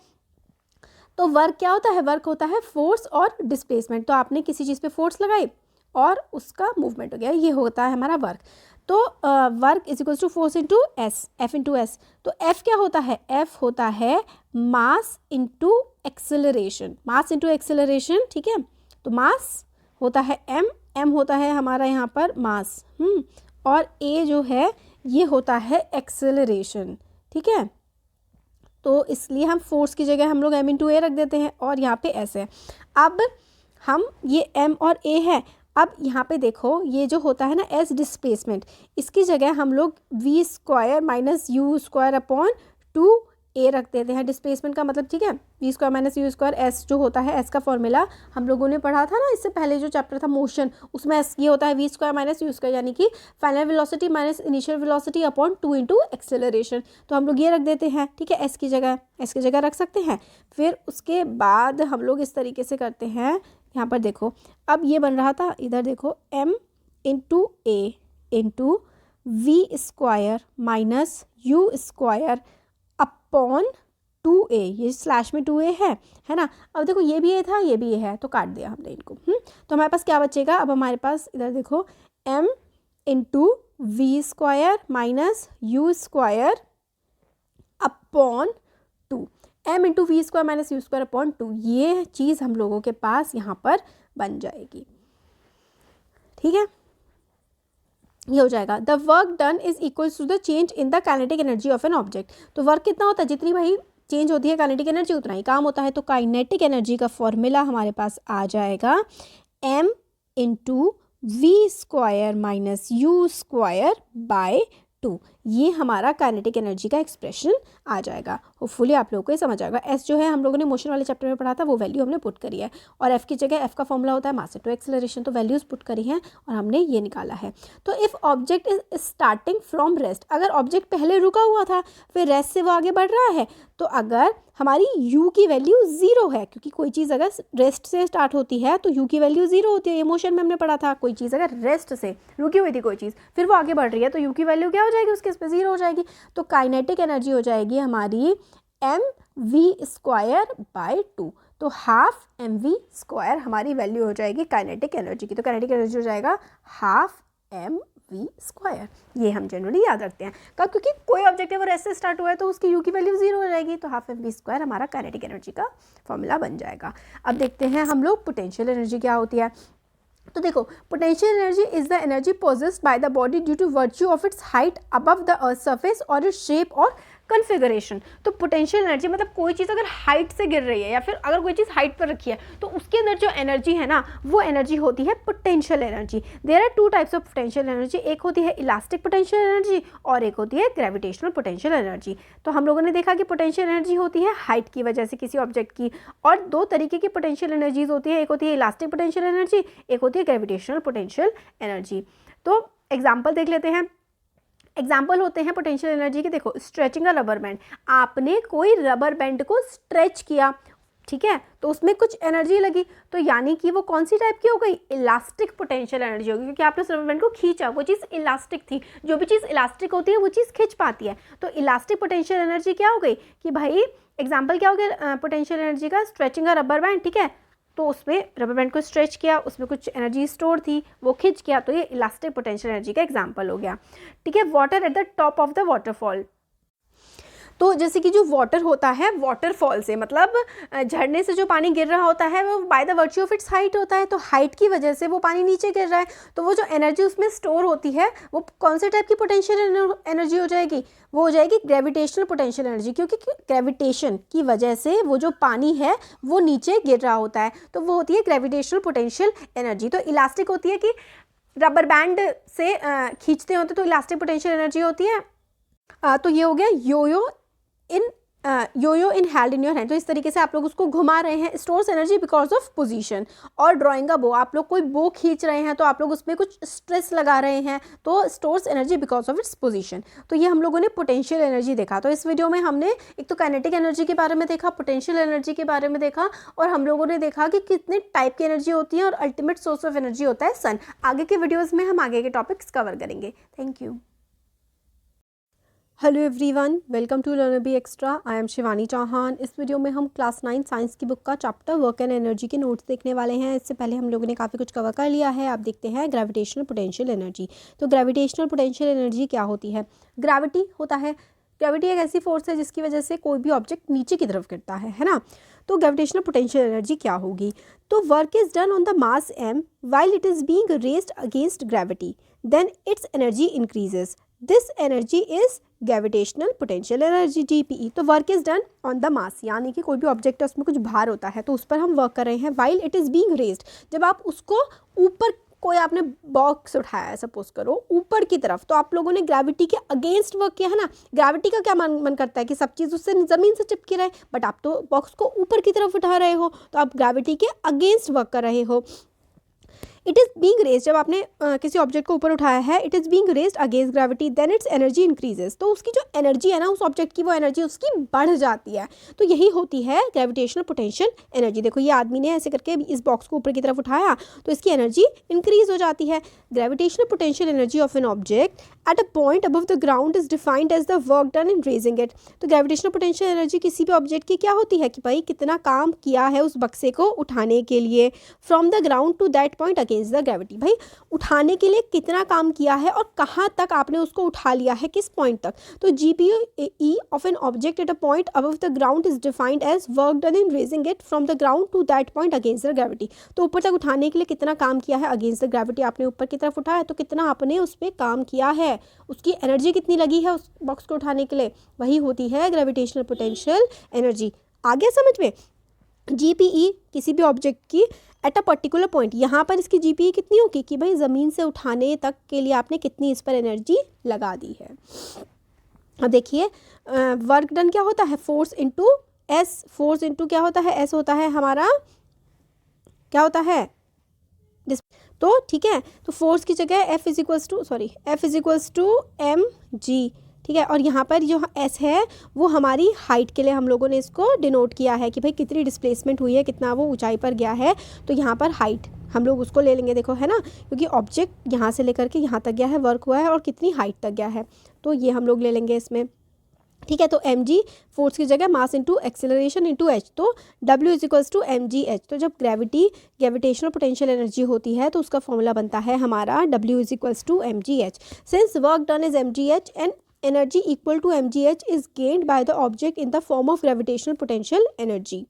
तो वर्क क्या होता है? वर्क होता है फोर्स और डिस्प्लेसमेंट। तो आपने किसी चीज़ पे फोर्स लगाई और उसका मूवमेंट हो गया, ये होता है हमारा वर्क। तो work is equals to force into S, F into S. तो एफ क्या होता है? एफ होता है mass into acceleration, mass into acceleration. ठीक है। तो मास होता है एम, एम होता है हमारा यहाँ पर मास, और ए जो है ये होता है एक्सेलरेशन। ठीक है। तो इसलिए हम फोर्स की जगह हम लोग एम इंटू ए रख देते हैं और यहाँ पे एस है। अब हम ये एम और ए है, अब यहाँ पे देखो ये जो होता है ना एस डिस्प्लेसमेंट, इसकी जगह हम लोग v square minus u square upon 2a रख देते हैं डिस्प्लेसमेंट का मतलब। ठीक है। V square minus u square, S जो होता है, एस का फॉर्मूला हम लोगों ने पढ़ा था ना इससे पहले जो चैप्टर था मोशन, उसमें एस ये होता है v square minus u square, यानी कि final velocity minus initial velocity upon 2 into acceleration. तो हम लोग ये रख देते हैं। ठीक है। एस की जगह रख सकते हैं। फिर उसके बाद हम लोग इस तरीके से करते हैं, यहाँ पर देखो अब ये बन रहा था, इधर देखो m into a into v square minus u square upon 2a, ये स्लैश में 2a है ना। अब देखो ये भी ए था, ये भी ए है, तो काट दिया हमने इनको। तो हमारे पास क्या बचेगा? अब हमारे पास इधर देखो m into v square minus u square upon 2, m into v square minus u square upon 2, ये चीज़ हम लोगों के पास यहाँ पर बन जाएगी। ठीक है। ये हो जाएगा the work done is equals to the change in the kinetic energy of an object. तो वर्क कितना होता है? जितनी भाई चेंज होती है काइनेटिक एनर्जी उतना ही काम होता है। तो काइनेटिक एनर्जी का फॉर्मूला हमारे पास आ जाएगा m into v square minus u square by 2। ये हमारा काइनेटिक एनर्जी का एक्सप्रेशन आ जाएगा। होपफुली आप लोगों को ये समझ आएगा। एस जो है हम लोगों ने मोशन वाले चैप्टर में पढ़ा था, वो वैल्यू हमने पुट करी है, और एफ की जगह एफ का फॉर्मूला होता है मास टू एक्सेलरेशन, तो वैल्यूज़ पुट करी हैं और हमने ये निकाला है। तो if object is starting from rest, अगर ऑब्जेक्ट पहले रुका हुआ था फिर रेस्ट से वो आगे बढ़ रहा है, तो अगर हमारी u की वैल्यू 0 है, क्योंकि कोई चीज़ अगर रेस्ट से स्टार्ट होती है तो u की वैल्यू 0 होती है, ये मोशन में हमने पढ़ा था। कोई चीज़ अगर रेस्ट से रुकी हुई थी कोई चीज़, फिर वो आगे बढ़ रही है, तो u की वैल्यू क्या हो जाएगी, उसके इस पर 0 हो जाएगी। तो काइनेटिक एनर्जी हो जाएगी हमारी mv²/2, तो हाफ mv² हमारी वैल्यू हो जाएगी काइनेटिक एनर्जी की। तो काइनेटिक एनर्जी हो जाएगा हाफ mv²। ये हम जनरली याद रखते हैं कब, क्योंकि कोई ऑब्जेक्ट है वो रेस्ट से स्टार्ट हुआ है तो उसकी u की वैल्यू 0 हो जाएगी, तो हाफ mv² हमारा काइनेटिक एनर्जी का फॉर्मूला बन जाएगा। अब देखते हैं हम लोग पोटेंशियल एनर्जी क्या होती है। तो देखो, potential energy is the energy possessed by the body due to virtue of its height above the earth surface और इट्स शेप और कन्फिगरेशन। तो पोटेंशियल एनर्जी मतलब कोई चीज़ अगर हाइट से गिर रही है या फिर अगर कोई चीज़ हाइट पर रखी है तो उसके अंदर जो एनर्जी है ना, वो एनर्जी होती है potential energy. There are two types of potential energy, एक होती है इलास्टिक पोटेंशियल एनर्जी और एक होती है ग्रेविटेशनल पोटेंशियल एनर्जी। तो हम लोगों ने देखा कि पोटेंशियल एनर्जी होती है हाइट की वजह से किसी ऑब्जेक्ट की, और दो तरीके की पोटेंशियल एनर्जीज होती है, एक होती है इलास्टिक पोटेंशियल एनर्जी, एक होती है ग्रेविटेशनल पोटेंशियल एनर्जी। तो एग्जाम्पल देख लेते हैं। एग्जाम्पल होते हैं पोटेंशियल एनर्जी के, देखो स्ट्रेचिंग अ रबर बैंड, आपने कोई रबर बैंड को स्ट्रेच किया, ठीक है, तो उसमें कुछ एनर्जी लगी, तो यानी कि वो कौन सी टाइप की हो गई, इलास्टिक पोटेंशियल एनर्जी होगी, क्योंकि आपने उस रबर बैंड को खींचा, वो चीज़ इलास्टिक थी। जो भी चीज़ इलास्टिक होती है वो चीज़ खींच पाती है, तो इलास्टिक पोटेंशियल एनर्जी क्या हो गई कि भाई एग्जाम्पल क्या हो गया पोटेंशियल एनर्जी का, स्ट्रेचिंग अ रबर बैंड, ठीक है, तो उसमें रबर बैंड को स्ट्रेच किया, उसमें कुछ एनर्जी स्टोर थी, वो खिंच किया, तो ये इलास्टिक पोटेंशियल एनर्जी का एग्जांपल हो गया। ठीक है, water at the top of the waterfall, तो जैसे कि जो वाटर होता है वाटरफॉल से, मतलब झरने से जो पानी गिर रहा होता है वो bye the virtue of its height होता है, तो हाइट की वजह से वो पानी नीचे गिर रहा है, तो वो जो एनर्जी उसमें स्टोर होती है वो कौन से टाइप की पोटेंशियल एनर्जी हो जाएगी, वो हो जाएगी ग्रेविटेशनल पोटेंशियल एनर्जी, क्योंकि ग्रेविटेशन की वजह से वो जो पानी है वो नीचे गिर रहा होता है, तो वो होती है ग्रेविटेशनल पोटेंशियल एनर्जी। तो इलास्टिक होती है कि रबर बैंड से खींचते होते तो इलास्टिक पोटेंशियल एनर्जी होती है। तो ये हो गया योयो इन हेल्ड इन योर हैंड, तो इस तरीके से आप लोग उसको घुमा रहे हैं, stores energy because of position. और ड्राइंग अ बो, आप लोग कोई बो खींच रहे हैं तो आप लोग उसमें कुछ स्ट्रेस लगा रहे हैं, तो stores energy because of its position. तो ये हम लोगों ने पोटेंशियल एनर्जी देखा। तो इस वीडियो में हमने एक तो काइनेटिक एनर्जी के बारे में देखा, पोटेंशियल एनर्जी के बारे में देखा, और हम लोगों ने देखा कि कितने टाइप की एनर्जी होती है और अल्टीमेट सोर्स ऑफ एनर्जी होता है सन। आगे के वीडियोज़ में हम आगे के टॉपिक्स कवर करेंगे। Thank you. Hello everyone, welcome to learner extra. I am Shivani Chauhan. इस वीडियो में हम क्लास 9 साइंस की बुक का चैप्टर वर्क एंड एनर्जी के नोट्स देखने वाले हैं। इससे पहले हम लोगों ने काफ़ी कुछ कवर कर लिया है। आप देखते हैं ग्रेविटेशनल पोटेंशियल एनर्जी। तो ग्रेविटेशनल पोटेंशियल एनर्जी क्या होती है, ग्रेविटी होता है। ग्रेविटी एक ऐसी फोर्स है जिसकी वजह से कोई भी ऑब्जेक्ट नीचे की तरफ गिरता है ना। तो ग्रेविटेशनल पोटेंशियल एनर्जी क्या होगी, तो work is done on the mass m while it is being raised against gravity, then its energy increases. This energy is gravitational potential energy GPE। तो work is done on the mass, यानी कि कोई भी object है उसमें कुछ भार होता है तो उस पर हम वर्क कर रहे हैं। While it is being raised, जब आप उसको ऊपर, कोई आपने बॉक्स उठाया है सपोज करो ऊपर की तरफ, तो आप लोगों ने ग्रेविटी के अगेंस्ट वर्क किया है ना। ग्रेविटी का क्या मन करता है कि सब चीज़ उससे ज़मीन से चिपकी रहे, बट आप तो बॉक्स को ऊपर की तरफ उठा रहे हो, तो आप ग्रेविटी के अगेंस्ट वर्क कर रहे हो। इट इज़ बीइंग रेज्ड, जब आपने किसी ऑब्जेक्ट को ऊपर उठाया है, it is being raised against gravity, then its energy increases, तो उसकी जो एनर्जी है ना उस ऑब्जेक्ट की, वो एनर्जी उसकी बढ़ जाती है। तो यही होती है ग्रेविटेशनल पोटेंशियल एनर्जी। देखो ये आदमी ने ऐसे करके इस बॉक्स को ऊपर की तरफ उठाया तो इसकी एनर्जी इंक्रीज हो जाती है। Gravitational potential energy of an object at a point above the ground is defined as the work done in raising it. तो ग्रेविटेशनल पोटेंशियल एनर्जी किसी भी ऑब्जेक्ट की क्या होती है कि भाई कितना काम किया है उस बक्से को उठाने के लिए, from the ground to that point against the gravity. भाई उठाने के लिए कितना काम किया है और कहाँ तक आपने उसको उठा लिया है, किस पॉइंट तक। तो GPE of an object at a point above the ground is defined as work done in raising it from the ground to that point against the gravity. तो ऊपर तक उठाने के लिए कितना काम किया है अगेंस्ट द ग्रेविटी, आपने ऊपर की तरफ उठाया तो कितना आपने उस पर काम किया है, उसकी एनर्जी कितनी लगी है उस बॉक्स को उठाने के लिए, वही होती है ग्रेविटेशनल पोटेंशियल एनर्जी। आगे समझ में, GPE किसी भी ऑब्जेक्ट की एट अ पर्टिकुलर पॉइंट, यहाँ पर इसकी GPE कितनी होगी कि भाई ज़मीन से उठाने तक के लिए आपने कितनी इस पर एनर्जी लगा दी है। अब देखिए वर्क डन क्या होता है, force into S, force into क्या होता है, एस होता है हमारा, क्या होता है, तो ठीक है, तो फोर्स की जगह F is equals to M g, ठीक है। और यहाँ पर जो एस है वो हमारी हाइट के लिए हम लोगों ने इसको डिनोट किया है कि भाई कितनी डिस्प्लेसमेंट हुई है, कितना वो ऊंचाई पर गया है, तो यहाँ पर हाइट हम लोग उसको ले लेंगे, देखो है ना, क्योंकि ऑब्जेक्ट यहाँ से लेकर के यहाँ तक गया है, वर्क हुआ है और कितनी हाइट तक गया है, तो ये हम लोग ले लेंगे इसमें, ठीक है। तो एम जी फोर्स की जगह mass into acceleration into H, तो W is equals to M G H. तो जब ग्रेविटेशनल पोटेंशियल एनर्जी होती है तो उसका फॉर्मूला बनता है हमारा W is equals to M G h. Since work done is m ji h and energy equal to M G h is gained by the object in the form of gravitational potential energy.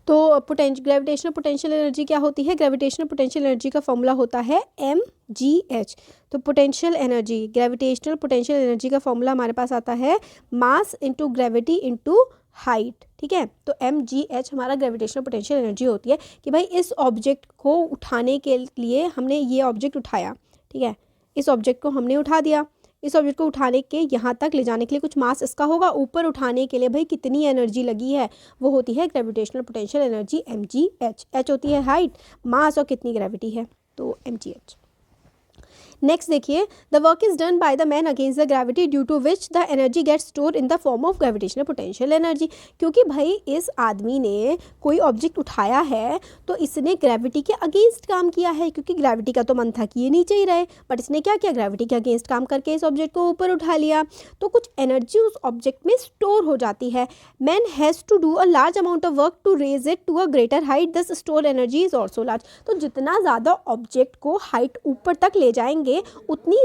तो gravitational potential energy क्या होती है, gravitational potential energy का formula होता है m जी H. तो potential energy, gravitational potential energy का formula हमारे पास आता है mass into gravity into height, ठीक है। तो एम जी एच हमारा ग्रेविटेशनल पोटेंशियल एनर्जी होती है कि भाई इस ऑब्जेक्ट को उठाने के लिए हमने ये ऑब्जेक्ट उठाया, ठीक है, इस ऑब्जेक्ट को हमने उठा दिया, इस ऑब्जेक्ट को उठाने के यहाँ तक ले जाने के लिए कुछ मास इसका होगा, ऊपर उठाने के लिए भाई कितनी एनर्जी लगी है, वो होती है gravitational potential energy M G h. H होती है हाइट, मास और कितनी ग्रेविटी है, तो एम जी एच। नेक्स्ट देखिए, the work is done by the man against the gravity due to which the energy get store in the form of gravitational potential energy. क्योंकि भाई इस आदमी ने कोई ऑब्जेक्ट उठाया है तो इसने ग्रेविटी के अगेंस्ट काम किया है, क्योंकि ग्रेविटी का तो मन था कि ये नीचे ही रहे, बट इसने क्या किया, ग्रेविटी के अगेंस्ट काम करके इस ऑब्जेक्ट को ऊपर उठा लिया, तो कुछ एनर्जी उस ऑब्जेक्ट में स्टोर हो जाती है। Man has to do a large amount of work to raise it to a greater height, thus store energy is also large. तो जितना ज़्यादा ऑब्जेक्ट को हाइट ऊपर तक ले जाएंगे जितनी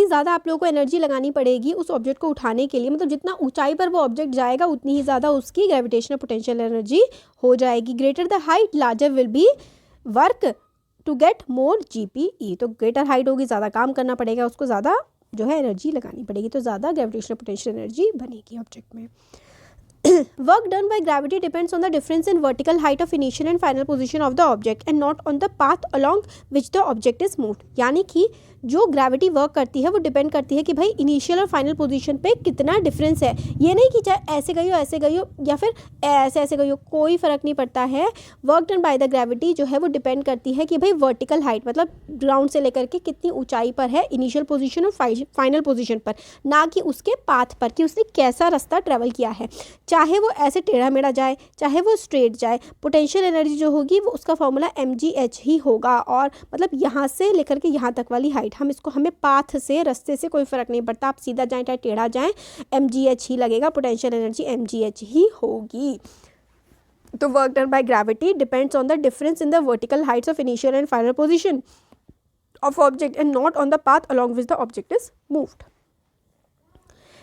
ज़्यादा आप लोगों को एनर्जी लगानी पड़ेगी उस ऑब्जेक्ट को उठाने के लिए, मतलब जितना ऊंचाई पर वो ऑब्जेक्ट जाएगा उतनी ही ज़्यादा उसकी ग्रेविटेशनल पोटेंशियल एनर्जी हो जाएगी। Greater the height larger will be work to get more GPE. तो ग्रेटर हाइट होगी, ज़्यादा काम करना पड़ेगा, उसको ज़्यादा जो है एनर्जी लगानी पड़ेगी, तो ज़्यादा ग्रेविटेशनल पोटेंशियल एनर्जी बनेगी ऑब्जेक्ट में। Work done by gravity depends on the difference in vertical height of initial and final position of the object and not on the path along which the object is moved। यानी कि जो gravity work करती है वो depend करती है कि भाई इनिशियल और फाइनल पोजीशन पे कितना डिफरेंस है। ये नहीं कि चाहे ऐसे गई हो या फिर ऐसे गई हो, कोई फ़र्क नहीं पड़ता है। Work done by the gravity जो है वो डिपेंड करती है कि भाई वर्टिकल हाइट मतलब ग्राउंड से लेकर के कितनी ऊंचाई पर है इनिशियल पोजीशन और फाइनल पोजीशन पर, ना कि उसके पाथ पर कि उसने कैसा रास्ता ट्रेवल किया है। चाहे वो ऐसे टेढ़ा मेढ़ा जाए चाहे वो स्ट्रेट जाए, पोटेंशियल एनर्जी जो होगी वो उसका फॉर्मूला एम जी एच ही होगा। और मतलब यहाँ से लेकर के यहाँ तक वाली हाइट हमें पाथ से, रास्ते से कोई फ़र्क नहीं पड़ता, आप सीधा जाएँ चाहे टेढ़ा जाएँ, एम जी एच ही लगेगा, potential energy M G H ही होगी। तो work done by gravity depends on the difference in the vertical heights of initial and final position of object and not on the path along which the object is moved.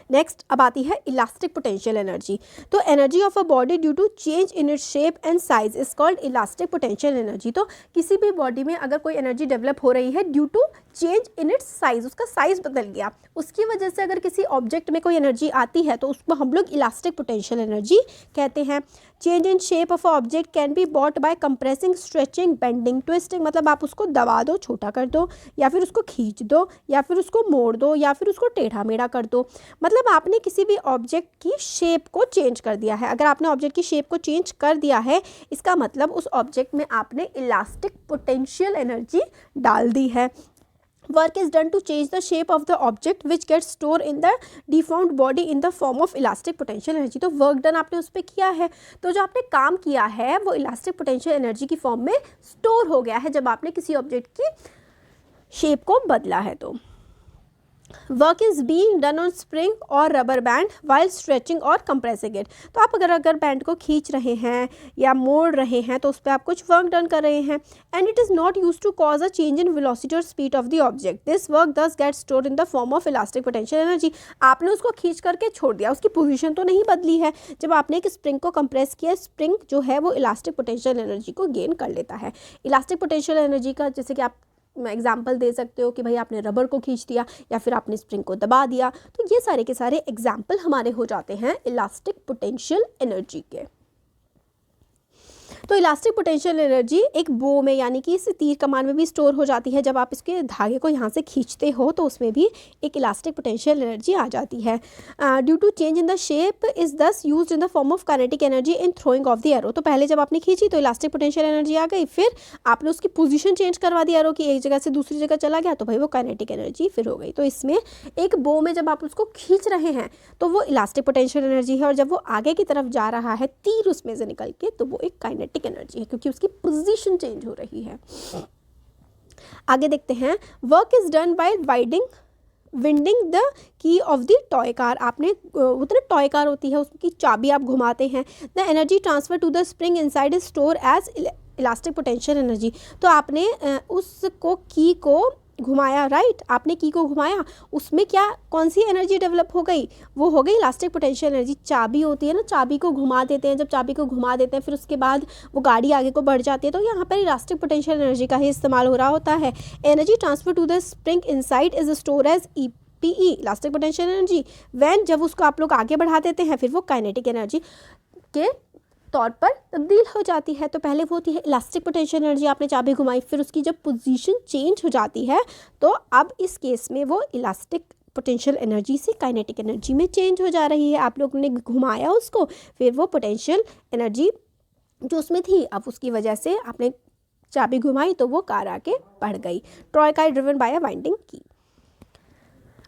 Next अब आती है elastic potential energy. तो energy of a body due to change in its shape and size is called elastic potential energy. तो किसी भी body में अगर कोई एनर्जी डेवलप हो रही है due to change in its size, उसका साइज बदल गया, उसकी वजह से अगर किसी ऑब्जेक्ट में कोई एनर्जी आती है तो उसको हम लोग इलास्टिक पोटेंशियल एनर्जी कहते हैं। Change in shape of a object can be bought by compressing, stretching, bending, twisting. मतलब आप उसको दबा दो, छोटा कर दो, या फिर उसको खींच दो, या फिर उसको मोड़ दो, या फिर उसको टेढ़ा मेढ़ा कर दो। मतलब आपने किसी भी ऑब्जेक्ट की शेप को चेंज कर दिया है। अगर आपने ऑब्जेक्ट की शेप को चेंज कर दिया है इसका मतलब उस ऑब्जेक्ट में आपने इलास्टिक पोटेंशियल एनर्जी डाल दी है। Work is done to change the shape of the object which get store in the deformed body in the form of elastic potential energy. तो वर्क डन आपने उस पर किया है, तो जो आपने काम किया है वो इलास्टिक पोटेंशियल एनर्जी की फॉर्म में स्टोर हो गया है जब आपने किसी ऑब्जेक्ट की शेप को बदला है। तो work is being done on spring और रबर बैंड वाइल स्ट्रेचिंग और कंप्रेसिंग इट। तो आप अगर बैंड को खींच रहे हैं या मोड़ रहे हैं तो उस पर आप कुछ वर्क डन कर रहे हैं। And it is not use to cause a change in velocity और speed of the object. This work thus get stored in the form of elastic potential energy. आपने उसको खींच करके छोड़ दिया, उसकी पोजीशन तो नहीं बदली है। जब आपने एक स्प्रिंग को कंप्रेस किया, स्प्रिंग जो है वो इलास्टिक पोटेंशियल एनर्जी को गेन कर लेता है। इलास्टिक पोटेंशियल एनर्जी का जैसे कि आप एग्जाम्पल दे सकते हो कि भाई आपने रबर को खींच दिया या फिर आपने स्प्रिंग को दबा दिया। तो ये सारे के सारे एग्जाम्पल हमारे हो जाते हैं इलास्टिक पोटेंशियल एनर्जी के। तो इलास्टिक पोटेंशियल एनर्जी एक बो में यानी कि इस तीर कमान में भी स्टोर हो जाती है। जब आप इसके धागे को यहाँ से खींचते हो तो उसमें भी एक इलास्टिक पोटेंशियल एनर्जी आ जाती है। Due to change in the shape is thus use in the form of kinetic energy in throwing of the arrow. तो पहले जब आपने खींची तो इलास्टिक पोटेंशियल एनर्जी आ गई, फिर आपने उसकी पोजीशन चेंज करवा दी एरो की, एक जगह से दूसरी जगह चला गया तो भाई वो काइनेटिक एनर्जी फिर हो गई। तो इसमें एक बो में जब आप उसको खींच रहे हैं तो वो इलास्टिक पोटेंशियल एनर्जी है, और जब वो आगे की तरफ जा रहा है तीर उसमें से निकल के तो वो एक काइनेटिक एनर्जी है, क्योंकि उसकी पोजीशन चेंज हो रही है। आगे देखते हैं, work is done bye winding the key of the toy car. आपने उतने टॉय कार होती है उसकी चाबी आप घुमाते हैं। The energy transfer to the spring inside is store as elastic potential energy. तो आपने उसको की को घुमाया, राइट, आपने की को घुमाया, उसमें क्या कौन सी एनर्जी डेवलप हो गई, वो हो गई इलास्टिक पोटेंशियल एनर्जी। चाबी होती है ना, चाबी को घुमा देते हैं, जब चाबी को घुमा देते हैं फिर उसके बाद वो गाड़ी आगे को बढ़ जाती है, तो यहाँ पर इलास्टिक पोटेंशियल एनर्जी का ही इस्तेमाल हो रहा होता है। Energy transfer to the spring inside is store as EPE elastic potential energy. When जब उसको आप लोग आगे बढ़ा देते हैं फिर वो काइनेटिक एनर्जी के तौर पर तब्दील हो जाती है। तो पहले वो होती है इलास्टिक पोटेंशियल एनर्जी, आपने चाबी घुमाई, फिर उसकी जब पोजीशन चेंज हो जाती है तो अब इस केस में वो इलास्टिक पोटेंशियल एनर्जी से काइनेटिक एनर्जी में चेंज हो जा रही है। आप लोगों ने घुमाया उसको, फिर वो पोटेंशियल एनर्जी जो उसमें थी अब उसकी वजह से आपने चाबी घुमाई तो वो कार आके बढ़ गई। Toy car driven by a winding की।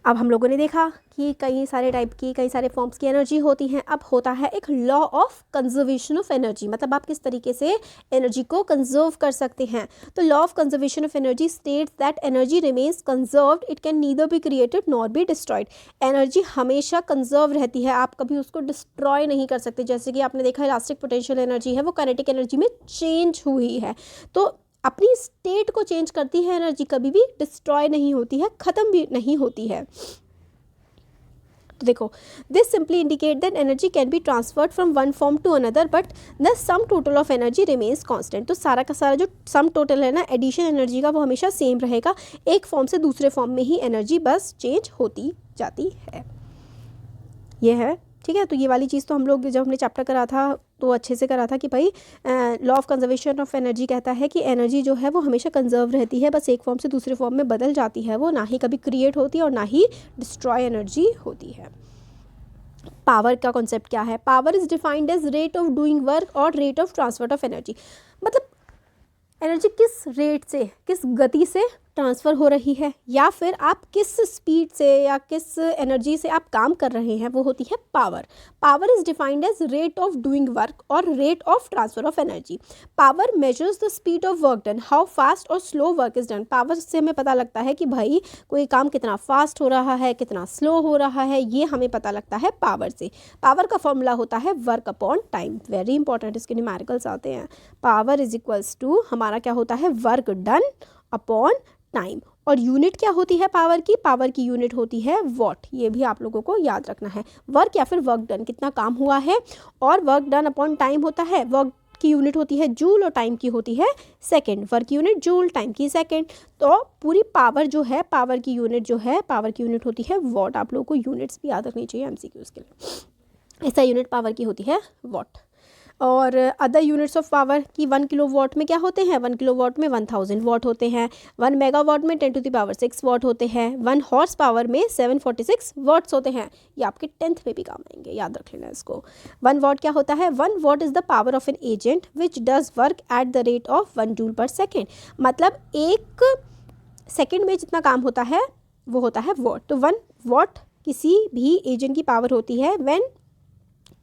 अब हम लोगों ने देखा कि कई सारे टाइप की, कई सारे फॉर्म्स की एनर्जी होती हैं। अब होता है एक law of conservation of energy, मतलब आप किस तरीके से एनर्जी को कंजर्व कर सकते हैं। तो law of conservation of energy states that energy remains conserved, it can neither be created nor be destroyed. Energy हमेशा कंजर्व रहती है, आप कभी उसको डिस्ट्रॉय नहीं कर सकते। जैसे कि आपने देखा इलास्टिक पोटेंशियल एनर्जी है वो काइनेटिक एनर्जी में चेंज हुई है, तो अपनी स्टेट को चेंज करती है एनर्जी, कभी भी डिस्ट्रॉय नहीं होती है, ख़त्म भी नहीं होती है। तो देखो, this simply indicate that energy can be transferred from one form to another but the sum total of energy remains constant. तो सारा का सारा जो सम टोटल है ना एडिशन एनर्जी का वो हमेशा सेम रहेगा, एक फॉर्म से दूसरे फॉर्म में ही एनर्जी बस चेंज होती जाती है। ये है, ठीक है। तो ये वाली चीज़ तो हम लोग जब हमने चैप्टर करा था तो अच्छे से करा था कि भाई law of conservation of energy कहता है कि एनर्जी जो है वो हमेशा कंजर्व रहती है, बस एक फॉर्म से दूसरे फॉर्म में बदल जाती है, वो ना ही कभी क्रिएट होती है और ना ही डिस्ट्रॉय एनर्जी होती है। पावर का कॉन्सेप्ट क्या है? Power is defined as rate of doing work और rate of transfer of energy. मतलब एनर्जी किस रेट से, किस गति से ट्रांसफ़र हो रही है, या फिर आप किस स्पीड से या किस एनर्जी से आप काम कर रहे हैं, वो होती है power. Power is defined as rate of doing work और rate of transfer of energy. Power measures the speed of work done, how fast और slow work is done. Power से हमें पता लगता है कि भाई कोई काम कितना फास्ट हो रहा है, कितना स्लो हो रहा है, ये हमें पता लगता है पावर से। पावर का फॉर्मूला होता है work upon time, very important, इसके न्यूमेरिकल्स आते हैं। पावर इज इक्वल्स टू हमारा क्या होता है, वर्क डन अपॉन टाइम। और यूनिट क्या होती है पावर की? पावर की यूनिट होती है वॉट, ये भी आप लोगों को याद रखना है। वर्क या फिर वर्क डन, कितना काम हुआ है, और वर्क डन अपॉन टाइम होता है, वर्क की यूनिट होती है जूल और टाइम की होती है second. Work unit joule, time की सेकंड। तो पूरी पावर जो है, पावर की यूनिट जो है, पावर की यूनिट होती है वॉट। आप लोगों को यूनिट्स भी याद रखनी चाहिए MCQs के लिए। ऐसा यूनिट पावर की होती है वॉट। और अदर यूनिट्स ऑफ पावर की 1 किलोवाट में क्या होते हैं? 1 किलोवाट में 1000 वाट होते हैं, 1 मेगावाट में 10⁶ वाट होते हैं, 1 हॉर्स पावर में 746 वाट्स होते हैं। ये आपके 10th में भी काम आएंगे, याद रख लेना इसको। 1 वाट क्या होता है? 1 what is the power of an agent which does work at the rate of 1 joule per second. मतलब एक सेकेंड में जितना काम होता है वो होता है वाट। तो 1 वाट किसी भी एजेंट की पावर होती है when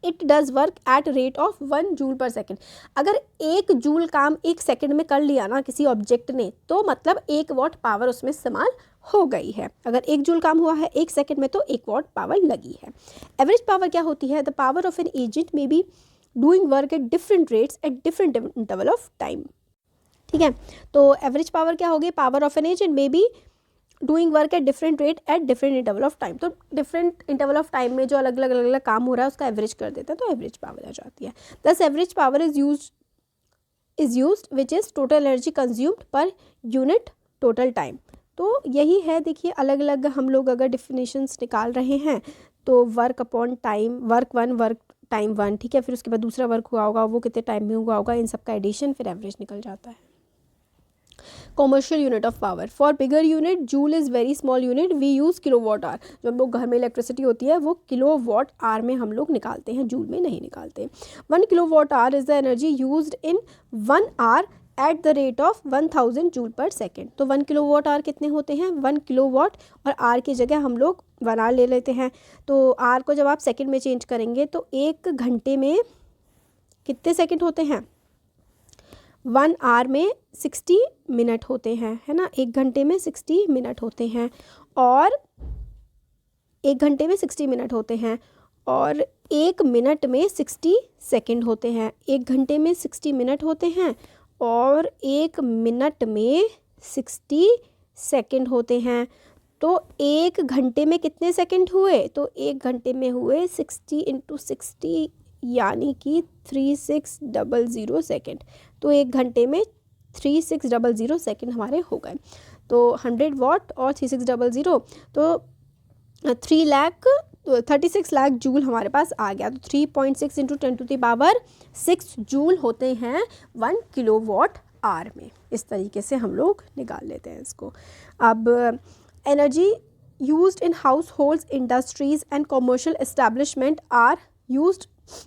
it does work at rate of 1 joule per second. अगर 1 जूल काम 1 सेकेंड में कर लिया ना किसी ऑब्जेक्ट ने, तो मतलब 1 वाट पावर उसमें इस्तेमाल हो गई है। अगर 1 जूल काम हुआ है 1 सेकेंड में तो 1 वाट पावर लगी है। एवरेज पावर क्या होती है? The power of an agent may be doing work at different rates at different interval of time. ठीक है, तो एवरेज पावर क्या होगी? Power of an agent may be doing work at different rate at different interval of time. तो different interval of time में जो अलग अलग काम हो रहा है उसका एवरेज कर देते हैं, तो एवरेज पावर आ जाती है। दस average power is used which is total energy consumed per unit total time. तो यही है, देखिए अलग अलग हम लोग अगर डिफिनेशंस निकाल रहे हैं तो work upon time, work 1 work time 1, ठीक है, फिर उसके बाद दूसरा वर्क हुआ होगा वो कितने टाइम में हुआ होगा, इन सब का एडिशन, फिर एवरेज निकल जाता है। Commercial unit of power, for bigger unit joule is very small unit, we use kilowatt hour. जो हम लोग घर में इलेक्ट्रिसिटी होती है वो किलोवाट आवर में हम लोग निकालते हैं, जूल में नहीं निकालते। 1 kilowatt hour is the energy used in 1 hour at the rate of 1000 joule per second. तो 1 किलोवाट आवर कितने होते हैं, 1 किलोवाट, और आर की जगह हम लोग 1 आवर ले लेते हैं। तो आर को जब आप सेकेंड में चेंज करेंगे तो 1 घंटे में कितने सेकेंड होते हैं, 1 आवर में 60 मिनट होते हैं, है ना, 1 घंटे में 60 मिनट होते हैं, और 1 घंटे में 60 मिनट होते हैं, और 1 मिनट में 60 सेकंड होते हैं। 1 घंटे में 60 मिनट होते हैं और 1 मिनट में 60 सेकंड होते हैं। तो 1 घंटे में कितने सेकंड हुए, तो 1 घंटे में हुए 60 × 60 यानी कि 3600 सेकेंड। तो 1 घंटे में 3600 सेकेंड हमारे हो गए। तो 100 वाट और 3600 तो 36 लाख जूल हमारे पास आ गया। तो 3.6 × 10⁻6 जूल होते हैं 1 किलोवाट आवर में। इस तरीके से हम लोग निकाल लेते हैं इसको। अब energy used in households, industries and commercial establishment are used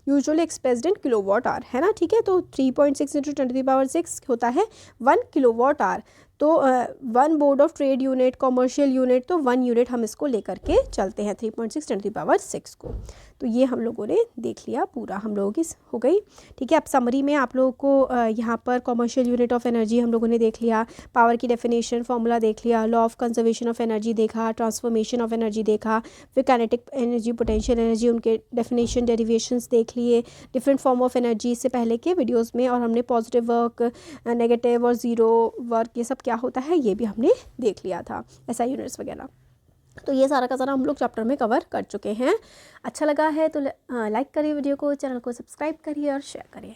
usually expressed in kilowatt hour, है ना, ठीक है। तो 3.6 × 10⁻6 होता है 1 किलोवाट आवर। तो 1 board of trade unit, commercial unit, तो 1 यूनिट हम इसको लेकर के चलते हैं 3.6 × 10⁻6 को। तो ये हम लोगों ने देख लिया, पूरा हम लोगों की हो गई, ठीक है। अब समरी में आप लोगों को यहाँ पर कॉमर्शियल यूनिट ऑफ एनर्जी हम लोगों ने देख लिया, पावर की डेफिनेशन फॉर्मूला देख लिया, law of conservation of energy देखा, ट्रांसफॉर्मेशन ऑफ एनर्जी देखा, फिर काइनेटिक एनर्जी, पोटेंशियल एनर्जी, उनके डेफिनेशन, डेरिवेशंस देख लिए, डिफरेंट फॉर्म ऑफ एनर्जी से पहले के वीडियोज़ में, और हमने पॉजिटिव वर्क, नेगेटिव और ज़ीरो वर्क, ये सब क्या होता है ये भी हमने देख लिया था, SI यूनिट्स वगैरह। तो ये सारा का सारा हम लोग चैप्टर में कवर कर चुके हैं। अच्छा लगा है तो लाइक करिए वीडियो को, चैनल को सब्सक्राइब करिए और शेयर करिए।